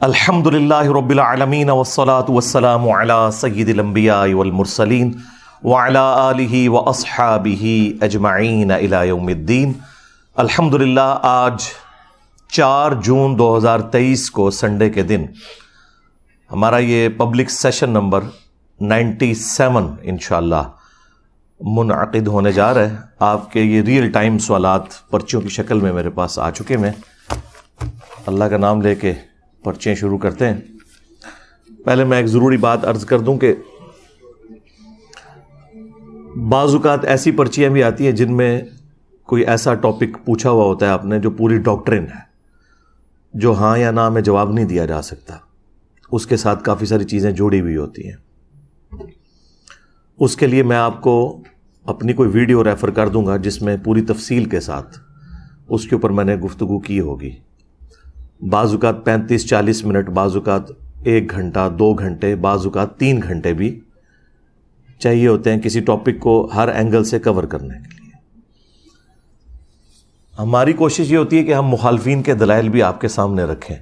الحمدللہ رب العالمین والصلاة والسلام علی سید الانبیاء والمرسلین وعلی آلہ واصحابہ اجمعین الی یوم الدین۔ الحمدللہ آج 4 جون 2023 کو سنڈے کے دن ہمارا یہ پبلک سیشن نمبر 97 انشاءاللہ منعقد ہونے جا رہا ہے۔ آپ کے یہ ریئل ٹائم سوالات پرچیوں کی شکل میں میرے پاس آ چکے ہیں۔ اللہ کا نام لے کے پرچیں شروع کرتے ہیں۔ پہلے میں ایک ضروری بات عرض کر دوں کہ بعض اوقات ایسی پرچیاں بھی آتی ہیں جن میں کوئی ایسا ٹاپک پوچھا ہوا ہوتا ہے آپ نے جو پوری ڈاکٹرن ہے، جو ہاں یا نہ میں جواب نہیں دیا جا سکتا، اس کے ساتھ کافی ساری چیزیں جوڑی ہوئی ہوتی ہیں۔ اس کے لیے میں آپ کو اپنی کوئی ویڈیو ریفر کر دوں گا جس میں پوری تفصیل کے ساتھ اس کے اوپر میں نے گفتگو کی ہوگی۔ بعض اوقات 35-40 منٹ، بعض اوقات 1 گھنٹہ 2 گھنٹے، بعض اوقات 3 گھنٹے بھی چاہیے ہوتے ہیں کسی ٹاپک کو ہر اینگل سے کور کرنے کے لیے۔ ہماری کوشش یہ ہوتی ہے کہ ہم مخالفین کے دلائل بھی آپ کے سامنے رکھیں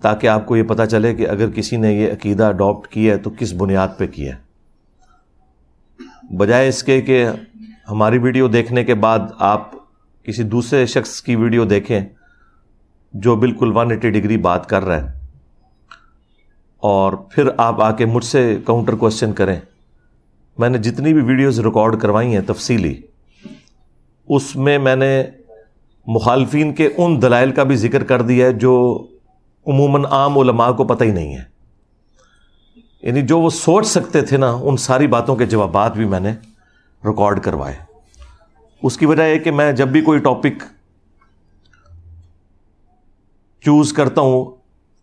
تاکہ آپ کو یہ پتہ چلے کہ اگر کسی نے یہ عقیدہ اڈاپٹ کیا ہے تو کس بنیاد پہ کیا ہے، بجائے اس کے کہ ہماری ویڈیو دیکھنے کے بعد آپ کسی دوسرے شخص کی ویڈیو دیکھیں جو بالکل 180 ڈگری بات کر رہا ہے اور پھر آپ آ کے مجھ سے کاؤنٹر کوسچن کریں۔ میں نے جتنی بھی ویڈیوز ریکارڈ کروائی ہیں تفصیلی، اس میں میں نے مخالفین کے ان دلائل کا بھی ذکر کر دیا ہے جو عموماً عام علماء کو پتہ ہی نہیں ہے، یعنی جو وہ سوچ سکتے تھے نا، ان ساری باتوں کے جوابات بھی میں نے ریکارڈ کروائے۔ اس کی وجہ یہ کہ میں جب بھی کوئی ٹاپک چوز کرتا ہوں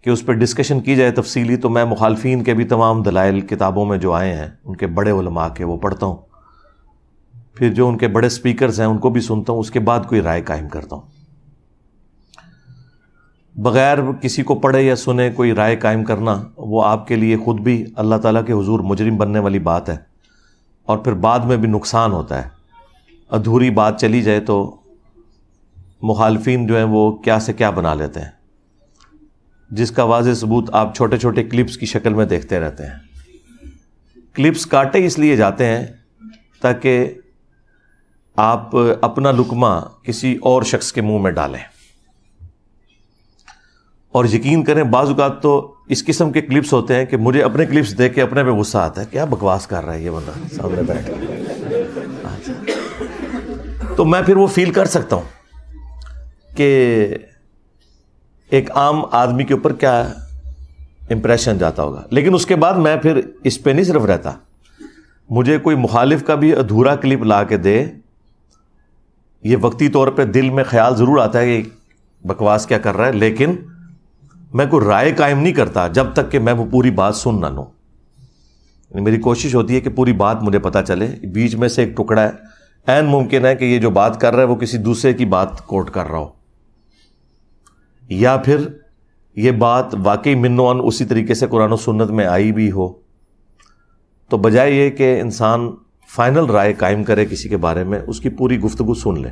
کہ اس پہ ڈسکشن کی جائے تفصیلی، تو میں مخالفین کے بھی تمام دلائل کتابوں میں جو آئے ہیں ان کے بڑے علماء کے وہ پڑھتا ہوں، پھر جو ان کے بڑے سپیکرز ہیں ان کو بھی سنتا ہوں، اس کے بعد کوئی رائے قائم کرتا ہوں۔ بغیر کسی کو پڑھے یا سنے کوئی رائے قائم کرنا وہ آپ کے لیے خود بھی اللہ تعالیٰ کے حضور مجرم بننے والی بات ہے، اور پھر بعد میں بھی نقصان ہوتا ہے۔ ادھوری بات چلی جائے تو مخالفین جو ہیں وہ کیا سے کیا بنا لیتے ہیں، جس کا واضح ثبوت آپ چھوٹے چھوٹے کلپس کی شکل میں دیکھتے رہتے ہیں۔ کلپس کاٹے اس لیے جاتے ہیں تاکہ آپ اپنا لقمہ کسی اور شخص کے منہ میں ڈالیں، اور یقین کریں بعض اوقات تو اس قسم کے کلپس ہوتے ہیں کہ مجھے اپنے کلپس دیکھ کے اپنے پہ غصہ آتا ہے، کیا بکواس کر رہا ہے یہ بندہ سامنے بیٹھ کے۔ تو میں پھر وہ فیل کر سکتا ہوں کہ ایک عام آدمی کے اوپر کیا امپریشن جاتا ہوگا، لیکن اس کے بعد میں پھر اس پہ نہیں صرف رہتا، مجھے کوئی مخالف کا بھی ادھورا کلپ لا کے دے، یہ وقتی طور پہ دل میں خیال ضرور آتا ہے کہ بکواس کیا کر رہا ہے، لیکن میں کوئی رائے قائم نہیں کرتا جب تک کہ میں وہ پوری بات سن نہ لوں۔ میری کوشش ہوتی ہے کہ پوری بات مجھے پتہ چلے، بیچ میں سے ایک ٹکڑا ہے، عین ممکن ہے کہ یہ جو بات کر رہا ہے وہ کسی دوسرے کی بات کوٹ کر رہا ہو، یا پھر یہ بات واقعی منوان اسی طریقے سے قرآن و سنت میں آئی بھی ہو۔ تو بجائے یہ کہ انسان فائنل رائے قائم کرے کسی کے بارے میں، اس کی پوری گفتگو سن لے۔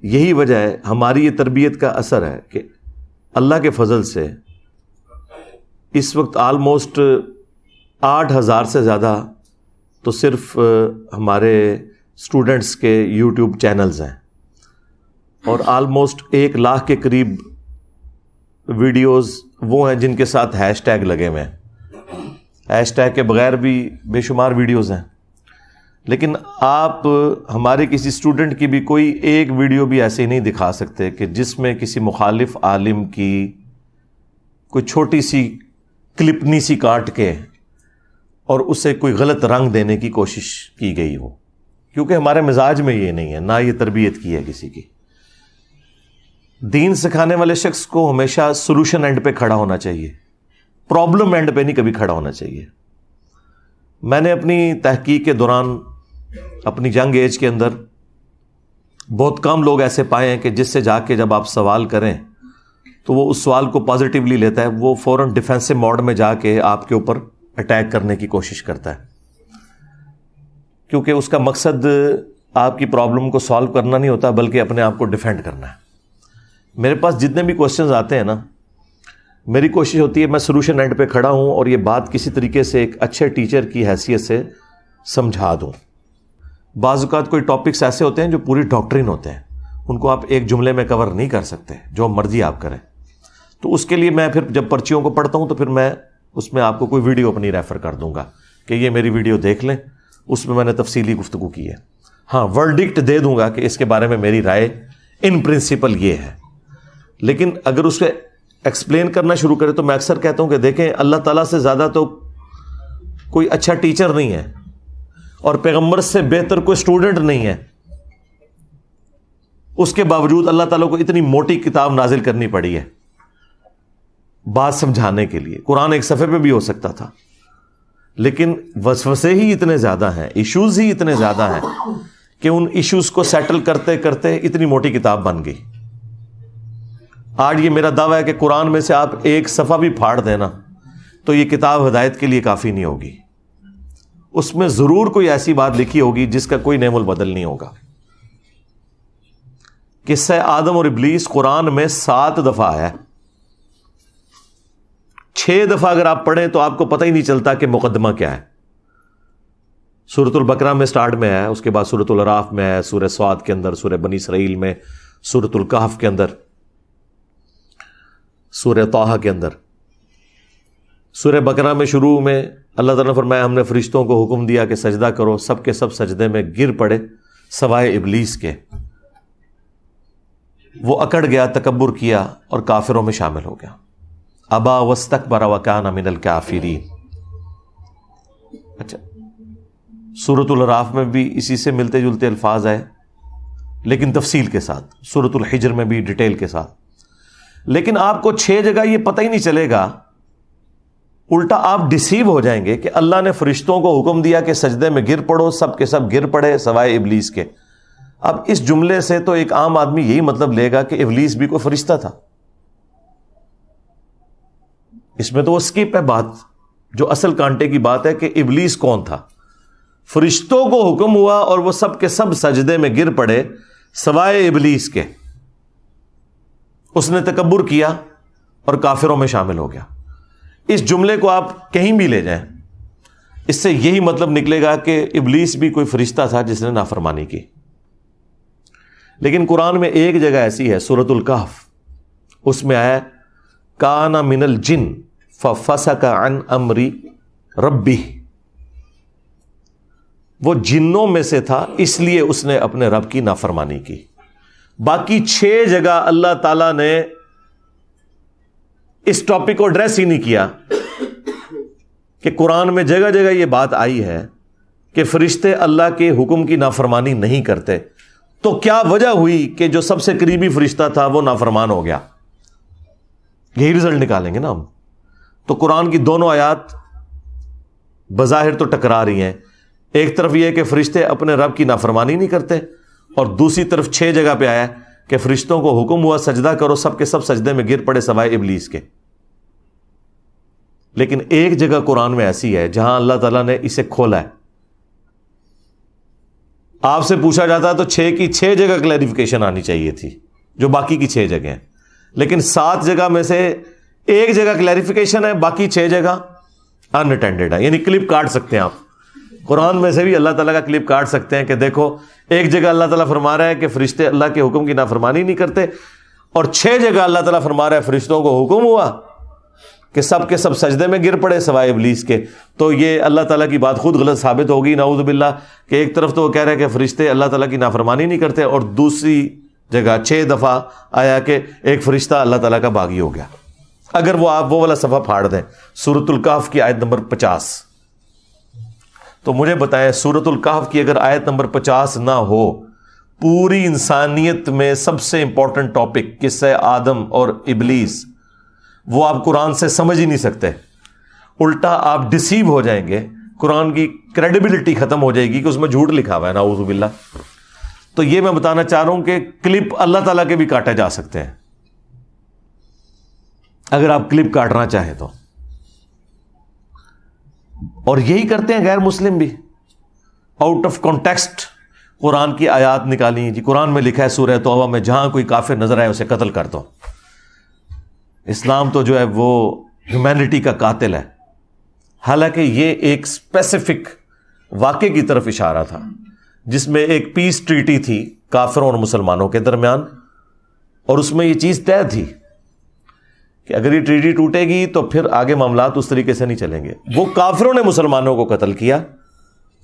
یہی وجہ ہے، ہماری یہ تربیت کا اثر ہے کہ اللہ کے فضل سے اس وقت آلموسٹ 8000 سے زیادہ تو صرف ہمارے اسٹوڈنٹس کے یوٹیوب چینلز ہیں، اور آلموسٹ 1 لاکھ کے قریب ویڈیوز وہ ہیں جن کے ساتھ ہیش ٹیگ لگے ہوئے ہیں۔ ہیش ٹیگ کے بغیر بھی بے شمار ویڈیوز ہیں، لیکن آپ ہمارے کسی اسٹوڈنٹ کی بھی کوئی ایک ویڈیو بھی ایسے ہی نہیں دکھا سکتے کہ جس میں کسی مخالف عالم کی کوئی چھوٹی سی کلپنی سی کاٹ کے اور اسے کوئی غلط رنگ دینے کی کوشش کی گئی ہو، کیونکہ ہمارے مزاج میں یہ نہیں ہے، نہ یہ تربیت کی ہے کسی کی۔ دین سکھانے والے شخص کو ہمیشہ سولوشن اینڈ پہ کھڑا ہونا چاہیے، پرابلم اینڈ پہ نہیں کبھی کھڑا ہونا چاہیے۔ میں نے اپنی تحقیق کے دوران، اپنی ینگ ایج کے اندر، بہت کم لوگ ایسے پائے ہیں کہ جس سے جا کے جب آپ سوال کریں تو وہ اس سوال کو پازیٹیولی لیتا ہے، وہ فوراً ڈیفینسو موڈ میں جا کے آپ کے اوپر اٹیک کرنے کی کوشش کرتا ہے، کیونکہ اس کا مقصد آپ کی پرابلم کو سالو کرنا نہیں ہوتا بلکہ اپنے آپ کو ڈیفینڈ کرنا ہے۔ میرے پاس جتنے بھی کوشچنز آتے ہیں نا، میری کوشش ہوتی ہے میں سولوشن اینڈ پہ کھڑا ہوں اور یہ بات کسی طریقے سے ایک اچھے ٹیچر کی حیثیت سے سمجھا دوں. بعض اوقات کوئی ٹاپکس ایسے ہوتے ہیں جو پوری ڈاکٹرین ہوتے ہیں, ان کو آپ ایک جملے میں کور نہیں کر سکتے, جو مرضی آپ کریں. تو اس کے لیے میں پھر جب پرچیوں کو پڑھتا ہوں تو پھر میں اس میں آپ کو کوئی ویڈیو اپنی ریفر کر دوں گا کہ یہ میری ویڈیو دیکھ لیں, اس میں نے تفصیلی گفتگو کی ہے. ہاں, ورڈکٹ دے دوں گا کہ اس کے بارے میں میری رائے ان پرنسپل یہ ہے. لیکن اگر اس کو ایکسپلین کرنا شروع کرے تو میں اکثر کہتا ہوں کہ دیکھیں, اللہ تعالیٰ سے زیادہ تو کوئی اچھا ٹیچر نہیں ہے اور پیغمبر سے بہتر کوئی اسٹوڈنٹ نہیں ہے. اس کے باوجود اللہ تعالیٰ کو اتنی موٹی کتاب نازل کرنی پڑی ہے بات سمجھانے کے لیے. قرآن ایک صفحے پہ بھی ہو سکتا تھا, لیکن وسوسے ہی اتنے زیادہ ہیں, ایشوز ہی اتنے زیادہ ہیں کہ ان ایشوز کو سیٹل کرتے کرتے اتنی موٹی کتاب بن گئی. آج یہ میرا دعویٰ ہے کہ قرآن میں سے آپ ایک صفحہ بھی پھاڑ دینا تو یہ کتاب ہدایت کے لیے کافی نہیں ہوگی. اس میں ضرور کوئی ایسی بات لکھی ہوگی جس کا کوئی نعم البدل نہیں ہوگا. قصہ آدم اور ابلیس قرآن میں 7 دفعہ آیا ہے. 6 دفعہ اگر آپ پڑھیں تو آپ کو پتہ ہی نہیں چلتا کہ مقدمہ کیا ہے. سورۃ البقرہ میں سٹارٹ میں ہے, اس کے بعد سورۃ الاعراف میں ہے, سورہ صاد کے اندر, سورہ بنی اسرائیل میں, سورۃ الکہف کے اندر, سورہ طٰہٰ کے اندر. سورہ بقرہ میں شروع میں اللہ تعالیٰ نے فرمایا ہم نے فرشتوں کو حکم دیا کہ سجدہ کرو, سب کے سب سجدے میں گر پڑے سوائے ابلیس کے. وہ اکڑ گیا, تکبر کیا اور کافروں میں شامل ہو گیا. ابا واستکبر وکان من الکافرین. اچھا, سورۃ الاعراف میں بھی اسی سے ملتے جلتے الفاظ آئے لیکن تفصیل کے ساتھ, سورۃ الحجر میں بھی ڈیٹیل کے ساتھ. لیکن آپ کو 6 جگہ یہ پتہ ہی نہیں چلے گا, الٹا آپ ڈسیو ہو جائیں گے کہ اللہ نے فرشتوں کو حکم دیا کہ سجدے میں گر پڑو, سب کے سب گر پڑے سوائے ابلیس کے. اب اس جملے سے تو ایک عام آدمی یہی مطلب لے گا کہ ابلیس بھی کوئی فرشتہ تھا. اس میں تو وہ اسکپ ہے بات, جو اصل کانٹے کی بات ہے کہ ابلیس کون تھا. فرشتوں کو حکم ہوا اور وہ سب کے سب سجدے میں گر پڑے سوائے ابلیس کے. اس نے تکبر کیا اور کافروں میں شامل ہو گیا. اس جملے کو آپ کہیں بھی لے جائیں, اس سے یہی مطلب نکلے گا کہ ابلیس بھی کوئی فرشتہ تھا جس نے نافرمانی کی. لیکن قرآن میں ایک جگہ ایسی ہے, سورۃ الکہف, اس میں آیا کان من الجن ففسق عن امر ربہ. وہ جنوں میں سے تھا اس لیے اس نے اپنے رب کی نافرمانی کی. باقی 6 جگہ اللہ تعالیٰ نے اس ٹاپک کو ایڈریس ہی نہیں کیا کہ قرآن میں جگہ جگہ یہ بات آئی ہے کہ فرشتے اللہ کے حکم کی نافرمانی نہیں کرتے. تو کیا وجہ ہوئی کہ جو سب سے قریبی فرشتہ تھا وہ نافرمان ہو گیا؟ یہی رزلٹ نکالیں گے نا ہم. تو قرآن کی دونوں آیات بظاہر تو ٹکرا رہی ہیں. ایک طرف یہ کہ فرشتے اپنے رب کی نافرمانی نہیں کرتے, اور دوسری طرف 6 جگہ پہ آیا کہ فرشتوں کو حکم ہوا سجدہ کرو, سب کے سب سجدے میں گر پڑے سوائے ابلیس کے. لیکن ایک جگہ قرآن میں ایسی ہے جہاں اللہ تعالیٰ نے اسے کھولا ہے. آپ سے پوچھا جاتا ہے تو 6 کی 6 جگہ کلیریفیکیشن آنی چاہیے تھی جو باقی کی 6 جگہ ہیں, لیکن 7 جگہ میں سے ایک جگہ کلیریفیکیشن ہے, باقی 6 جگہ ان اٹینڈڈ ہے. یعنی کلپ کاٹ سکتے ہیں آپ, قرآن میں سے بھی اللہ تعالیٰ کا کلپ کاٹ سکتے ہیں کہ دیکھو ایک جگہ اللہ تعالیٰ فرما رہا ہے کہ فرشتے اللہ کے حکم کی نافرمانی نہیں کرتے, اور 6 جگہ اللہ تعالیٰ فرما رہا ہے فرشتوں کو حکم ہوا کہ سب کے سب سجدے میں گر پڑے سوائے ابلیس کے. تو یہ اللہ تعالیٰ کی بات خود غلط ثابت ہوگی نعوذ باللہ, کہ ایک طرف تو وہ کہہ رہے ہیں کہ فرشتے اللہ تعالیٰ کی نافرمانی نہیں کرتے, اور دوسری جگہ 6 دفعہ آیا کہ ایک فرشتہ اللہ تعالیٰ کا باغی ہو گیا. اگر وہ آپ وہ والا صفحہ پھاڑ دیں, سورۃ الکہف کی آیت نمبر 50, تو مجھے بتائیں سورۃ الکہف کی اگر آیت نمبر 50 نہ ہو, پوری انسانیت میں سب سے امپورٹنٹ ٹاپک قصہ آدم اور ابلیس, وہ آپ قرآن سے سمجھ ہی نہیں سکتے. الٹا آپ ڈسیو ہو جائیں گے, قرآن کی کریڈیبلٹی ختم ہو جائے گی کہ اس میں جھوٹ لکھا ہوا ہے نعوذ باللہ. تو یہ میں بتانا چاہ رہا ہوں کہ کلپ اللہ تعالیٰ کے بھی کاٹے جا سکتے ہیں اگر آپ کلپ کاٹنا چاہیں تو. اور یہی کرتے ہیں غیر مسلم بھی, آؤٹ آف کانٹیکسٹ قرآن کی آیات نکالی. جی قرآن میں لکھا ہے سورہ توبہ میں جہاں کوئی کافر نظر آئے اسے قتل کر دو. اسلام تو جو ہے وہ ہیومینٹی کا قاتل ہے. حالانکہ یہ ایک اسپیسیفک واقعے کی طرف اشارہ تھا جس میں ایک پیس ٹریٹی تھی کافروں اور مسلمانوں کے درمیان, اور اس میں یہ چیز طے تھی کہ اگر یہ ٹریٹی ٹوٹے گی تو پھر آگے معاملات اس طریقے سے نہیں چلیں گے. وہ کافروں نے مسلمانوں کو قتل کیا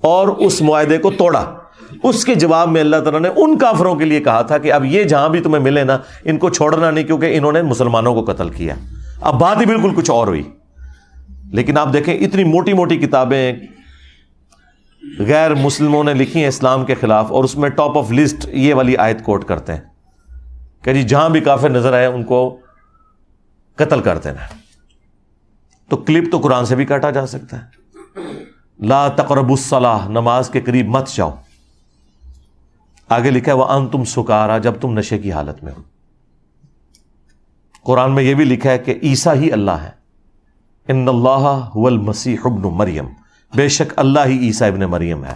اور اس معاہدے کو توڑا. اس کے جواب میں اللہ تعالیٰ نے ان کافروں کے لیے کہا تھا کہ اب یہ جہاں بھی تمہیں ملے نا ان کو چھوڑنا نہیں, کیونکہ انہوں نے مسلمانوں کو قتل کیا. اب بات ہی بالکل کچھ اور ہوئی. لیکن آپ دیکھیں اتنی موٹی موٹی کتابیں غیر مسلموں نے لکھی ہیں اسلام کے خلاف, اور اس میں ٹاپ آف لسٹ یہ والی آیت کوٹ کرتے ہیں کہ جی جہاں بھی کافر نظر آئے ان کو قتل کر دینا. تو کلپ تو قرآن سے بھی کاٹا جا سکتا ہے. لا تقربوا الصلاۃ, نماز کے قریب مت جاؤ. آگے لکھا ہے وَأَنْتُمْ سُكَارَىٰ, جب تم نشے کی حالت میں ہو. قرآن میں یہ بھی لکھا ہے کہ عیسیٰ ہی اللہ ہے. ان اللہ هو المسیح ابن مریم, بے شک اللہ ہی عیسیٰ ابن مریم ہے.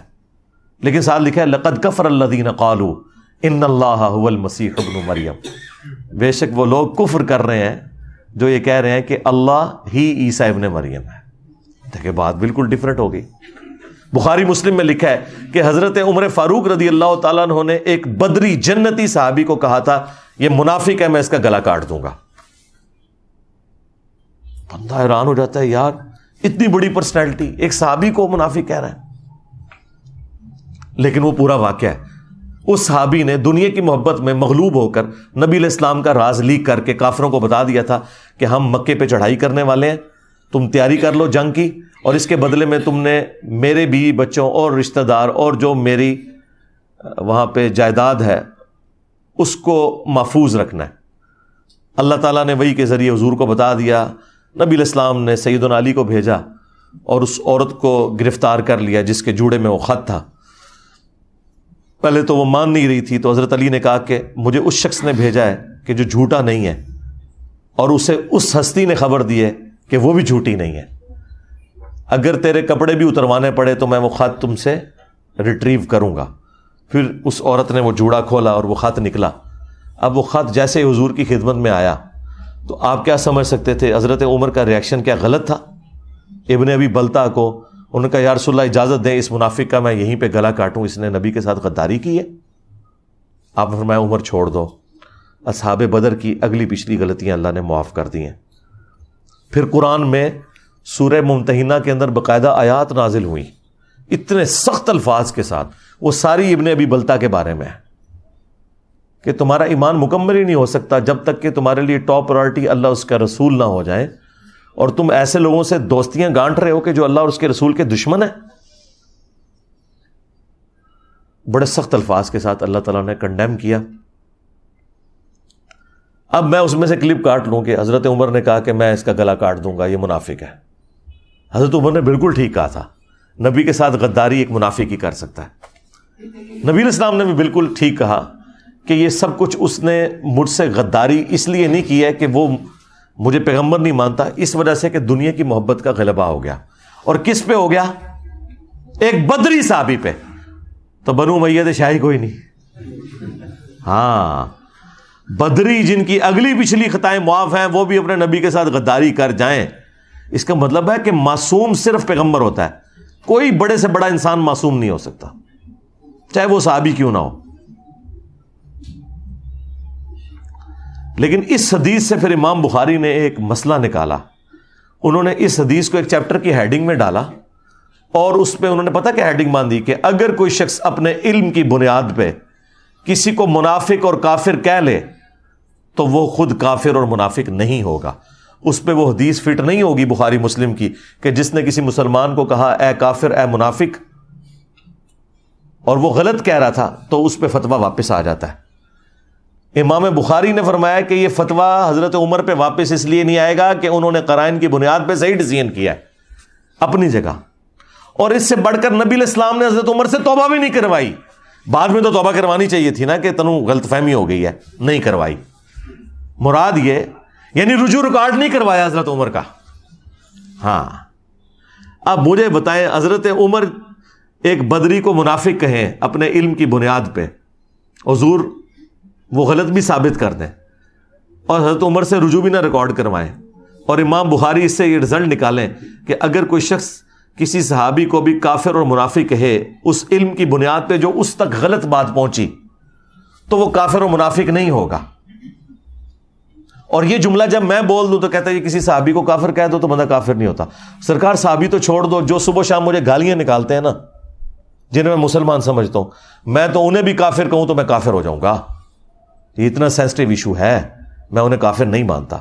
لیکن ساتھ لکھا ہے لقد کفر الذین قالوا ان اللہ هو المسیح ابن مریم, بے شک وہ لوگ کفر کر رہے ہیں جو یہ کہہ رہے ہیں کہ اللہ ہی عیسیٰ ابن مریم ہے. دیکھیں بات بالکل ڈیفرنٹ ہو گئی. بخاری مسلم میں لکھا ہے کہ حضرت عمر فاروق رضی اللہ تعالیٰ عنہ نے ایک بدری جنتی صحابی کو کہا تھا یہ منافق ہے, میں اس کا گلا کاٹ دوں گا. بندہ حیران ہو جاتا ہے, یار اتنی بڑی پرسنالٹی ایک صحابی کو منافق کہہ رہا ہے. لیکن وہ پورا واقعہ ہے. اس صحابی نے دنیا کی محبت میں مغلوب ہو کر نبی علیہ السلام کا راز لیک کر کے کافروں کو بتا دیا تھا کہ ہم مکے پہ چڑھائی کرنے والے ہیں, تم تیاری کر لو جنگ کی, اور اس کے بدلے میں تم نے میرے بیوی بچوں اور رشتہ دار اور جو میری وہاں پہ جائیداد ہے اس کو محفوظ رکھنا ہے. اللہ تعالیٰ نے وحی کے ذریعے حضور کو بتا دیا. نبی علیہ السلام نے سیدنا علی کو بھیجا اور اس عورت کو گرفتار کر لیا جس کے جوڑے میں وہ خط تھا. پہلے تو وہ مان نہیں رہی تھی, تو حضرت علی نے کہا کہ مجھے اس شخص نے بھیجا ہے کہ جو جھوٹا نہیں ہے, اور اسے اس ہستی نے خبر دی ہے کہ وہ بھی جھوٹی نہیں ہے. اگر تیرے کپڑے بھی اتروانے پڑے تو میں وہ خط تم سے ریٹریو کروں گا. پھر اس عورت نے وہ جوڑا کھولا اور وہ خط نکلا. اب وہ خط جیسے حضور کی خدمت میں آیا تو آپ کیا سمجھ سکتے تھے حضرت عمر کا ریاکشن کیا غلط تھا؟ ابن ابی بلتا کو انہوں نے کہا یا رسول اللہ اجازت دیں اس منافق کا میں یہیں پہ گلا کاٹوں, اس نے نبی کے ساتھ غداری کی ہے. آپ نے فرمایا عمر چھوڑ دو. اصحاب بدر کی اگلی پچھلی غلطیاں اللہ نے معاف کر دی ہیں. پھر قرآن میں سورہ ممتحنہ کے اندر باقاعدہ آیات نازل ہوئی اتنے سخت الفاظ کے ساتھ, وہ ساری ابن ابی بلتا کے بارے میں ہے کہ تمہارا ایمان مکمل ہی نہیں ہو سکتا جب تک کہ تمہارے لیے ٹاپ پرائرٹی اللہ اس کا رسول نہ ہو جائے, اور تم ایسے لوگوں سے دوستیاں گانٹ رہے ہو کہ جو اللہ اور اس کے رسول کے دشمن ہیں. بڑے سخت الفاظ کے ساتھ اللہ تعالیٰ نے کنڈیم کیا. اب میں اس میں سے کلپ کاٹ لوں کہ حضرت عمر نے کہا کہ میں اس کا گلا کاٹ دوں گا, یہ منافق ہے. حضرت عمر نے بالکل ٹھیک کہا تھا, نبی کے ساتھ غداری ایک منافق ہی کر سکتا ہے. نبی علیہ السلام نے بھی بالکل ٹھیک کہا کہ یہ سب کچھ اس نے مجھ سے غداری اس لیے نہیں کی ہے کہ وہ مجھے پیغمبر نہیں مانتا, اس وجہ سے کہ دنیا کی محبت کا غلبہ ہو گیا. اور کس پہ ہو گیا؟ ایک بدری صحابی پہ. تو بنو امیہ شاہی کوئی نہیں. ہاں بدری جن کی اگلی پچھلی خطائیں معاف ہیں وہ بھی اپنے نبی کے ساتھ غداری کر جائیں. اس کا مطلب ہے کہ معصوم صرف پیغمبر ہوتا ہے, کوئی بڑے سے بڑا انسان معصوم نہیں ہو سکتا چاہے وہ صحابی کیوں نہ ہو. لیکن اس حدیث سے پھر امام بخاری نے ایک مسئلہ نکالا. انہوں نے اس حدیث کو ایک چیپٹر کی ہیڈنگ میں ڈالا اور اس پہ انہوں نے پتہ کیا ہیڈنگ باندھی کہ اگر کوئی شخص اپنے علم کی بنیاد پہ کسی کو منافق اور کافر کہہ لے تو وہ خود کافر اور منافق نہیں ہوگا. اس پہ وہ حدیث فٹ نہیں ہوگی بخاری مسلم کی کہ جس نے کسی مسلمان کو کہا اے کافر اے منافق اور وہ غلط کہہ رہا تھا تو اس پہ فتویٰ واپس آ جاتا ہے. امام بخاری نے فرمایا کہ یہ فتویٰ حضرت عمر پہ واپس اس لیے نہیں آئے گا کہ انہوں نے قرائن کی بنیاد پہ صحیح ڈیسیژن کیا ہے اپنی جگہ, اور اس سے بڑھ کر نبی علیہ السلام نے حضرت عمر سے توبہ بھی نہیں کروائی. بعد میں تو توبہ کروانی چاہیے تھی نا کہ تنو غلط فہمی ہو گئی ہے, نہیں کروائی. مراد یہ یعنی رجوع ریکارڈ نہیں کروایا حضرت عمر کا. ہاں اب مجھے بتائیں حضرت عمر ایک بدری کو منافق کہیں اپنے علم کی بنیاد پہ, حضور وہ غلط بھی ثابت کر دیں, اور حضرت عمر سے رجوع بھی نہ ریکارڈ کروائیں، اور امام بخاری اس سے یہ رزلٹ نکالیں کہ اگر کوئی شخص کسی صحابی کو بھی کافر اور منافق کہے اس علم کی بنیاد پہ جو اس تک غلط بات پہنچی، تو وہ کافر اور منافق نہیں ہوگا. اور یہ جملہ جب میں بول دوں تو کہتا ہے یہ کسی صحابی کو کافر کہہ دو تو بندہ کافر نہیں ہوتا. سرکار صحابی تو چھوڑ دو، جو صبح شام مجھے گالیاں نکالتے ہیں نا، جنہیں میں مسلمان سمجھتا ہوں، میں تو انہیں بھی کافر کہوں تو میں کافر ہو جاؤں گا. یہ اتنا سینسٹیو ایشو ہے، میں انہیں کافر نہیں مانتا.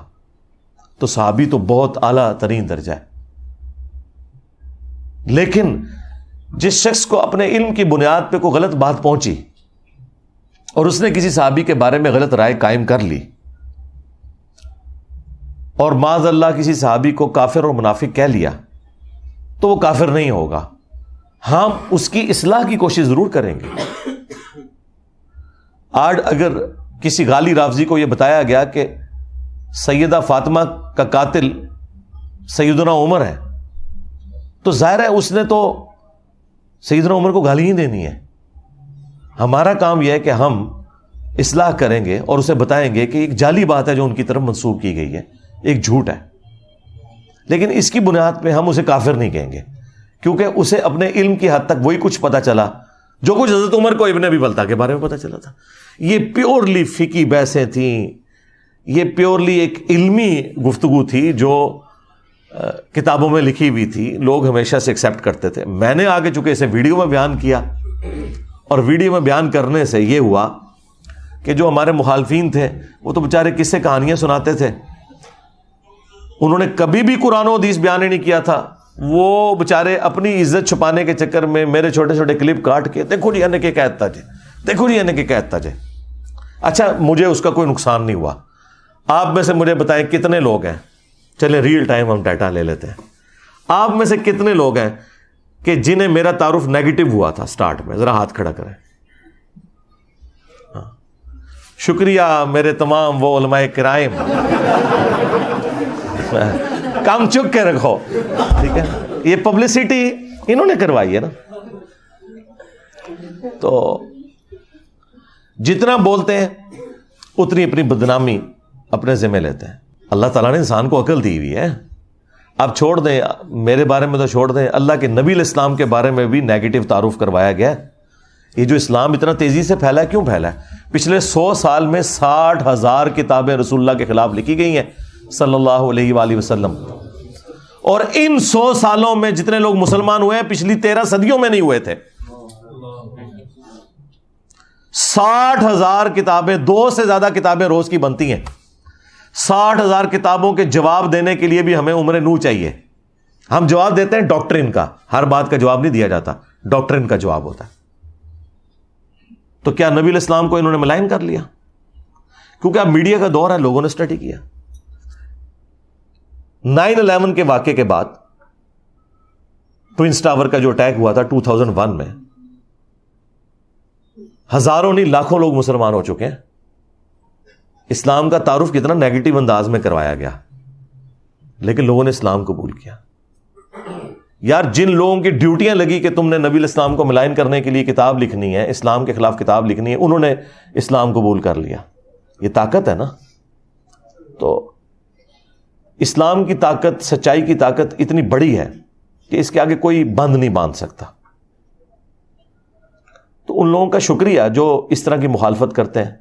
تو صحابی تو بہت اعلیٰ ترین درجہ ہے. لیکن جس شخص کو اپنے علم کی بنیاد پہ کوئی غلط بات پہنچی اور اس نے کسی صحابی کے بارے میں غلط رائے قائم کر لی اور معاذ اللہ کسی صحابی کو کافر اور منافق کہہ لیا، تو وہ کافر نہیں ہوگا. ہم اس کی اصلاح کی کوشش ضرور کریں گے. آج اگر کسی غالی رافضی کو یہ بتایا گیا کہ سیدہ فاطمہ کا قاتل سیدنا عمر ہے، تو ظاہر ہے اس نے تو سیدنا عمر کو گالی ہی دینی ہے. ہمارا کام یہ ہے کہ ہم اصلاح کریں گے اور اسے بتائیں گے کہ ایک جعلی بات ہے جو ان کی طرف منسوب کی گئی ہے، ایک جھوٹ ہے، لیکن اس کی بنیاد پہ ہم اسے کافر نہیں کہیں گے، کیونکہ اسے اپنے علم کی حد تک وہی کچھ پتا چلا جو کچھ حضرت عمر کو ابن ابی بلتہ کے بارے میں پتا چلا تھا. یہ پیورلی فقہی بحثیں تھیں، یہ پیورلی ایک علمی گفتگو تھی جو کتابوں میں لکھی ہوئی تھی، لوگ ہمیشہ سے ایکسیپٹ کرتے تھے. میں نے آگے چونکہ اسے ویڈیو میں بیان کیا، اور ویڈیو میں بیان کرنے سے یہ ہوا کہ جو ہمارے مخالفین تھے وہ تو بیچارے قصے کہانیاں سناتے تھے، انہوں نے کبھی بھی قرآن و حدیث بیان ہی نہیں کیا تھا. وہ بیچارے اپنی عزت چھپانے کے چکر میں میرے چھوٹے چھوٹے کلپ کاٹ کے دیکھو جی انہیں کہ کہتا جے، دیکھو جی انہیں کہ کہتا جے. اچھا مجھے اس کا کوئی نقصان نہیں ہوا. آپ میں سے مجھے بتائیں کتنے لوگ ہیں، چلیں ریل ٹائم ہم ڈیٹا لے لیتے ہیں، آپ میں سے کتنے لوگ ہیں کہ جنہیں میرا تعارف نیگیٹو ہوا تھا سٹارٹ میں؟ ذرا ہاتھ کھڑا کریں. شکریہ میرے تمام وہ علماء کرام، کام چک کے رکھو، ٹھیک ہے. یہ پبلسٹی انہوں نے کروائی ہے نا. تو جتنا بولتے ہیں اتنی اپنی بدنامی اپنے ذمہ لیتے ہیں. اللہ تعالیٰ نے انسان کو عقل دی ہوئی ہے. اب چھوڑ دیں، میرے بارے میں تو چھوڑ دیں، اللہ کے نبی علیہ السلام کے بارے میں بھی نیگیٹو تعارف کروایا گیا ہے. یہ جو اسلام اتنا تیزی سے پھیلا ہے، کیوں پھیلا ہے؟ پچھلے 100 سال میں 60,000 کتابیں رسول اللہ کے خلاف لکھی گئی ہیں صلی اللہ علیہ وآلہ وسلم. اور ان 100 سالوں میں جتنے لوگ مسلمان ہوئے ہیں پچھلی 13 صدیوں میں نہیں ہوئے تھے. 60,000 کتابیں، 2 سے زیادہ کتابیں روز کی بنتی ہیں. 60,000 کتابوں کے جواب دینے کے لیے بھی ہمیں عمر نوح چاہیے. ہم جواب دیتے ہیں ڈاکٹرن کا، ہر بات کا جواب نہیں دیا جاتا، ڈاکٹرن کا جواب ہوتا ہے. تو کیا نبی علیہ السلام کو انہوں نے ملائن کر لیا؟ کیونکہ اب میڈیا کا دور ہے، لوگوں نے اسٹڈی کیا. 9/11 کے واقعے کے بعد ٹوئنس ٹاور کا جو اٹیک ہوا تھا 2001 میں، ہزاروں نہیں لاکھوں لوگ مسلمان ہو چکے ہیں. اسلام کا تعارف کتنا نیگیٹو انداز میں کروایا گیا، لیکن لوگوں نے اسلام قبول کیا. یار جن لوگوں کی ڈیوٹیاں لگی کہ تم نے نبی علیہ السلام کو ملائن کرنے کے لیے کتاب لکھنی ہے، اسلام کے خلاف کتاب لکھنی ہے، انہوں نے اسلام قبول کر لیا. یہ طاقت ہے نا. تو اسلام کی طاقت، سچائی کی طاقت اتنی بڑی ہے کہ اس کے آگے کوئی بند نہیں باندھ سکتا. تو ان لوگوں کا شکریہ جو اس طرح کی مخالفت کرتے ہیں.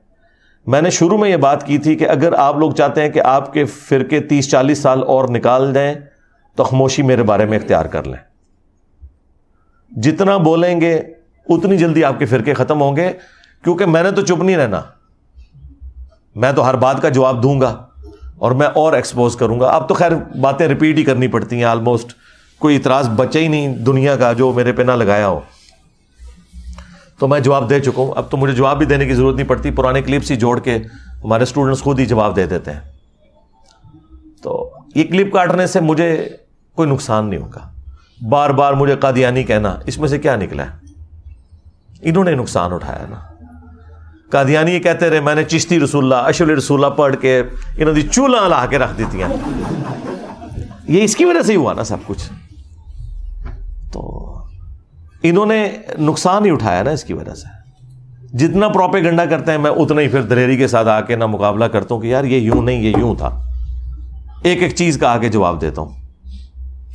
میں نے شروع میں یہ بات کی تھی کہ اگر آپ لوگ چاہتے ہیں کہ آپ کے فرقے 30-40 سال اور نکال دیں تو خاموشی میرے بارے میں اختیار کر لیں. جتنا بولیں گے اتنی جلدی آپ کے فرقے ختم ہوں گے، کیونکہ میں نے تو چپ نہیں رہنا. میں تو ہر بات کا جواب دوں گا اور میں اور ایکسپوز کروں گا. اب تو خیر باتیں ریپیٹ ہی کرنی پڑتی ہیں، آلموسٹ کوئی اعتراض بچا ہی نہیں دنیا کا جو میرے پہ نہ لگایا ہو. تو میں جواب دے چکا ہوں، اب تو مجھے جواب بھی دینے کی ضرورت نہیں پڑتی. پرانے کلپس ہی جوڑ کے ہمارے اسٹوڈنٹس خود ہی جواب دے دیتے ہیں. تو یہ کلپ کاٹنے سے مجھے کوئی نقصان نہیں ہوگا. بار بار مجھے قادیانی کہنا، اس میں سے کیا نکلا ہے؟ انہوں نے نقصان اٹھایا نا. قادیانی یہ کہتے رہے میں نے چشتی رسول اللہ، اشول رسول اللہ پڑھ کے انہوں نے چولہا لا کے رکھ دیتی ہیں. یہ اس کی وجہ سے ہی ہوا نا سب کچھ. تو انہوں نے نقصان ہی اٹھایا نا اس کی وجہ سے. جتنا پروپیگنڈا کرتے ہیں میں اتنا ہی پھر دلیری کے ساتھ آ کے نہ مقابلہ کرتا ہوں کہ یار یہ یوں نہیں، یہ یوں تھا. ایک ایک چیز کا آ کے جواب دیتا ہوں،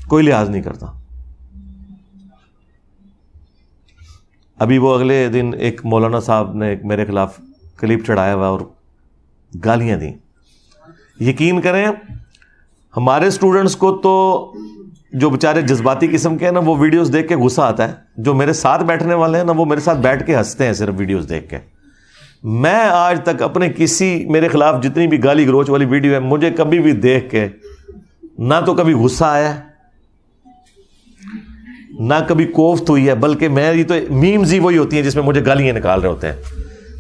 کوئی لحاظ نہیں کرتا. ابھی وہ اگلے دن ایک مولانا صاحب نے میرے خلاف کلپ چڑھایا ہوا اور گالیاں دیں. یقین کریں ہمارے اسٹوڈنٹس کو تو جو بیچارے جذباتی قسم کے ہیں نا، وہ ویڈیوز دیکھ کے غصہ آتا ہے. جو میرے ساتھ بیٹھنے والے ہیں نا، وہ میرے ساتھ بیٹھ کے ہنستے ہیں صرف ویڈیوز دیکھ کے. میں آج تک اپنے کسی میرے خلاف جتنی بھی گالی گلوچ والی ویڈیو ہے، مجھے کبھی بھی دیکھ کے نہ تو کبھی غصہ آیا نہ کبھی کوفت ہوئی ہے، بلکہ میری تو میمز ہی وہی ہوتی ہیں جس میں مجھے گالیاں نکال رہے ہوتے ہیں.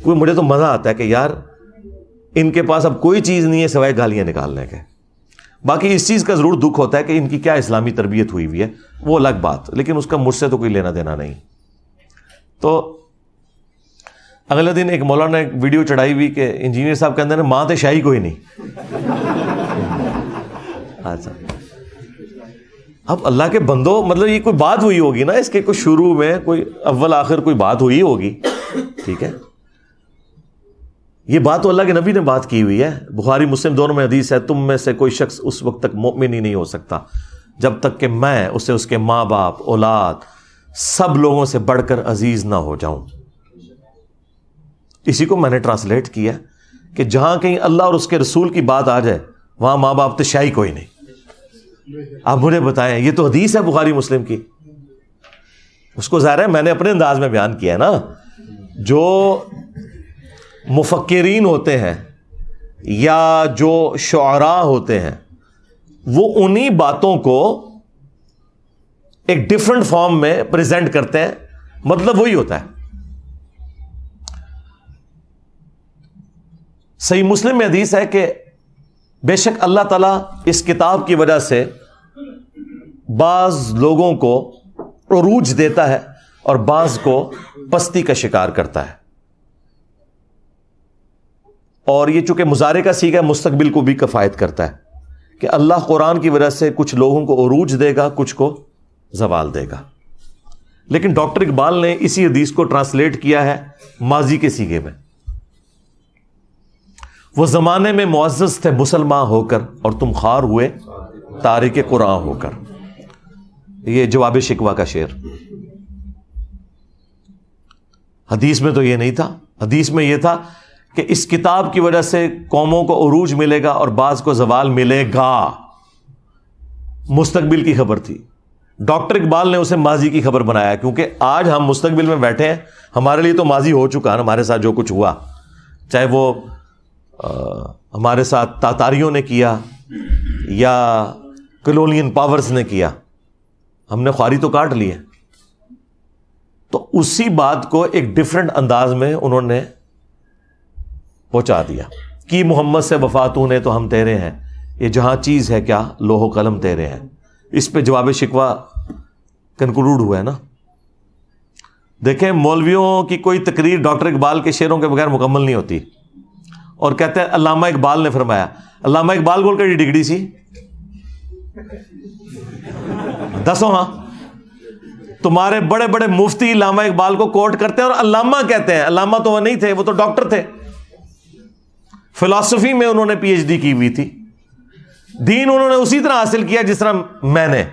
کوئی مجھے تو مزہ آتا ہے کہ یار ان کے پاس اب کوئی چیز نہیں ہے سوائے گالیاں نکالنے کے. باقی اس چیز کا ضرور دکھ ہوتا ہے کہ ان کی کیا اسلامی تربیت ہوئی ہوئی ہے، وہ الگ بات، لیکن اس کا مجھ سے تو کوئی لینا دینا نہیں. تو اگلے دن ایک مولانا نے ایک ویڈیو چڑھائی ہوئی کہ انجینئر صاحب کے اندر ماں تے شاہی کوئی نہیں. اچھا اب اللہ کے بندو، مطلب یہ کوئی بات ہوئی ہوگی نا، اس کے کوئی شروع میں کوئی اول آخر کوئی بات ہوئی ہوگی، ٹھیک ہے. یہ بات تو اللہ کے نبی نے بات کی ہوئی ہے. بخاری مسلم دونوں میں حدیث ہے، تم میں سے کوئی شخص اس وقت تک مومن ہی نہیں ہو سکتا جب تک کہ میں اسے اس کے ماں باپ، اولاد، سب لوگوں سے بڑھ کر عزیز نہ ہو جاؤں. اسی کو میں نے ٹرانسلیٹ کیا کہ جہاں کہیں اللہ اور اس کے رسول کی بات آ جائے وہاں ماں باپ تو شاہی کوئی نہیں. آپ مجھے بتائیں، یہ تو حدیث ہے بخاری مسلم کی. اس کو ظاہر ہے میں نے اپنے انداز میں بیان کیا ہے نا. جو مفکرین ہوتے ہیں یا جو شعراء ہوتے ہیں وہ انہی باتوں کو ایک ڈفرنٹ فارم میں پریزنٹ کرتے ہیں، مطلب وہی ہوتا ہے. صحیح مسلم میں حدیث ہے کہ بے شک اللہ تعالیٰ اس کتاب کی وجہ سے بعض لوگوں کو عروج دیتا ہے اور بعض کو پستی کا شکار کرتا ہے. اور یہ چونکہ مضارع کا صیغہ مستقبل کو بھی کفایت کرتا ہے کہ اللہ قرآن کی وجہ سے کچھ لوگوں کو عروج دے گا، کچھ کو زوال دے گا. لیکن ڈاکٹر اقبال نے اسی حدیث کو ٹرانسلیٹ کیا ہے ماضی کے صیغے میں. وہ زمانے میں معزز تھے مسلمان ہو کر اور تم خوار ہوئے تارک قرآن ہو کر. یہ جواب شکوہ کا شعر. حدیث میں تو یہ نہیں تھا. حدیث میں یہ تھا کہ اس کتاب کی وجہ سے قوموں کو عروج ملے گا اور بعض کو زوال ملے گا. مستقبل کی خبر تھی. ڈاکٹر اقبال نے اسے ماضی کی خبر بنایا کیونکہ آج ہم مستقبل میں بیٹھے ہیں، ہمارے لیے تو ماضی ہو چکا ہے. ہمارے ساتھ جو کچھ ہوا، چاہے وہ ہمارے ساتھ تاتاریوں نے کیا یا کلونین پاورز نے کیا، ہم نے خواری تو کاٹ لی ہے. تو اسی بات کو ایک ڈفرنٹ انداز میں انہوں نے پہنچا دیا. کی محمد سے وفاتوں نے تو ہم تیرے ہیں، یہ جہاں چیز ہے کیا لوح و قلم تیرے ہیں. اس پہ جواب شکوہ کنکلوڈ ہوا ہے نا. دیکھیں مولویوں کی کوئی تقریر ڈاکٹر اقبال کے شعروں کے بغیر مکمل نہیں ہوتی. اور کہتے ہیں علامہ اقبال نے فرمایا. علامہ اقبال کو کہڑی ڈگری سی دسو. ہاں تمہارے بڑے بڑے مفتی علامہ اقبال کو کوٹ کرتے ہیں اور علامہ کہتے ہیں. علامہ تو وہ نہیں تھے، وہ تو ڈاکٹر تھے. فلسفی میں انہوں نے پی ایچ ڈی کی ہوئی تھی. دین انہوں نے اسی طرح حاصل کیا جس طرح میں نے.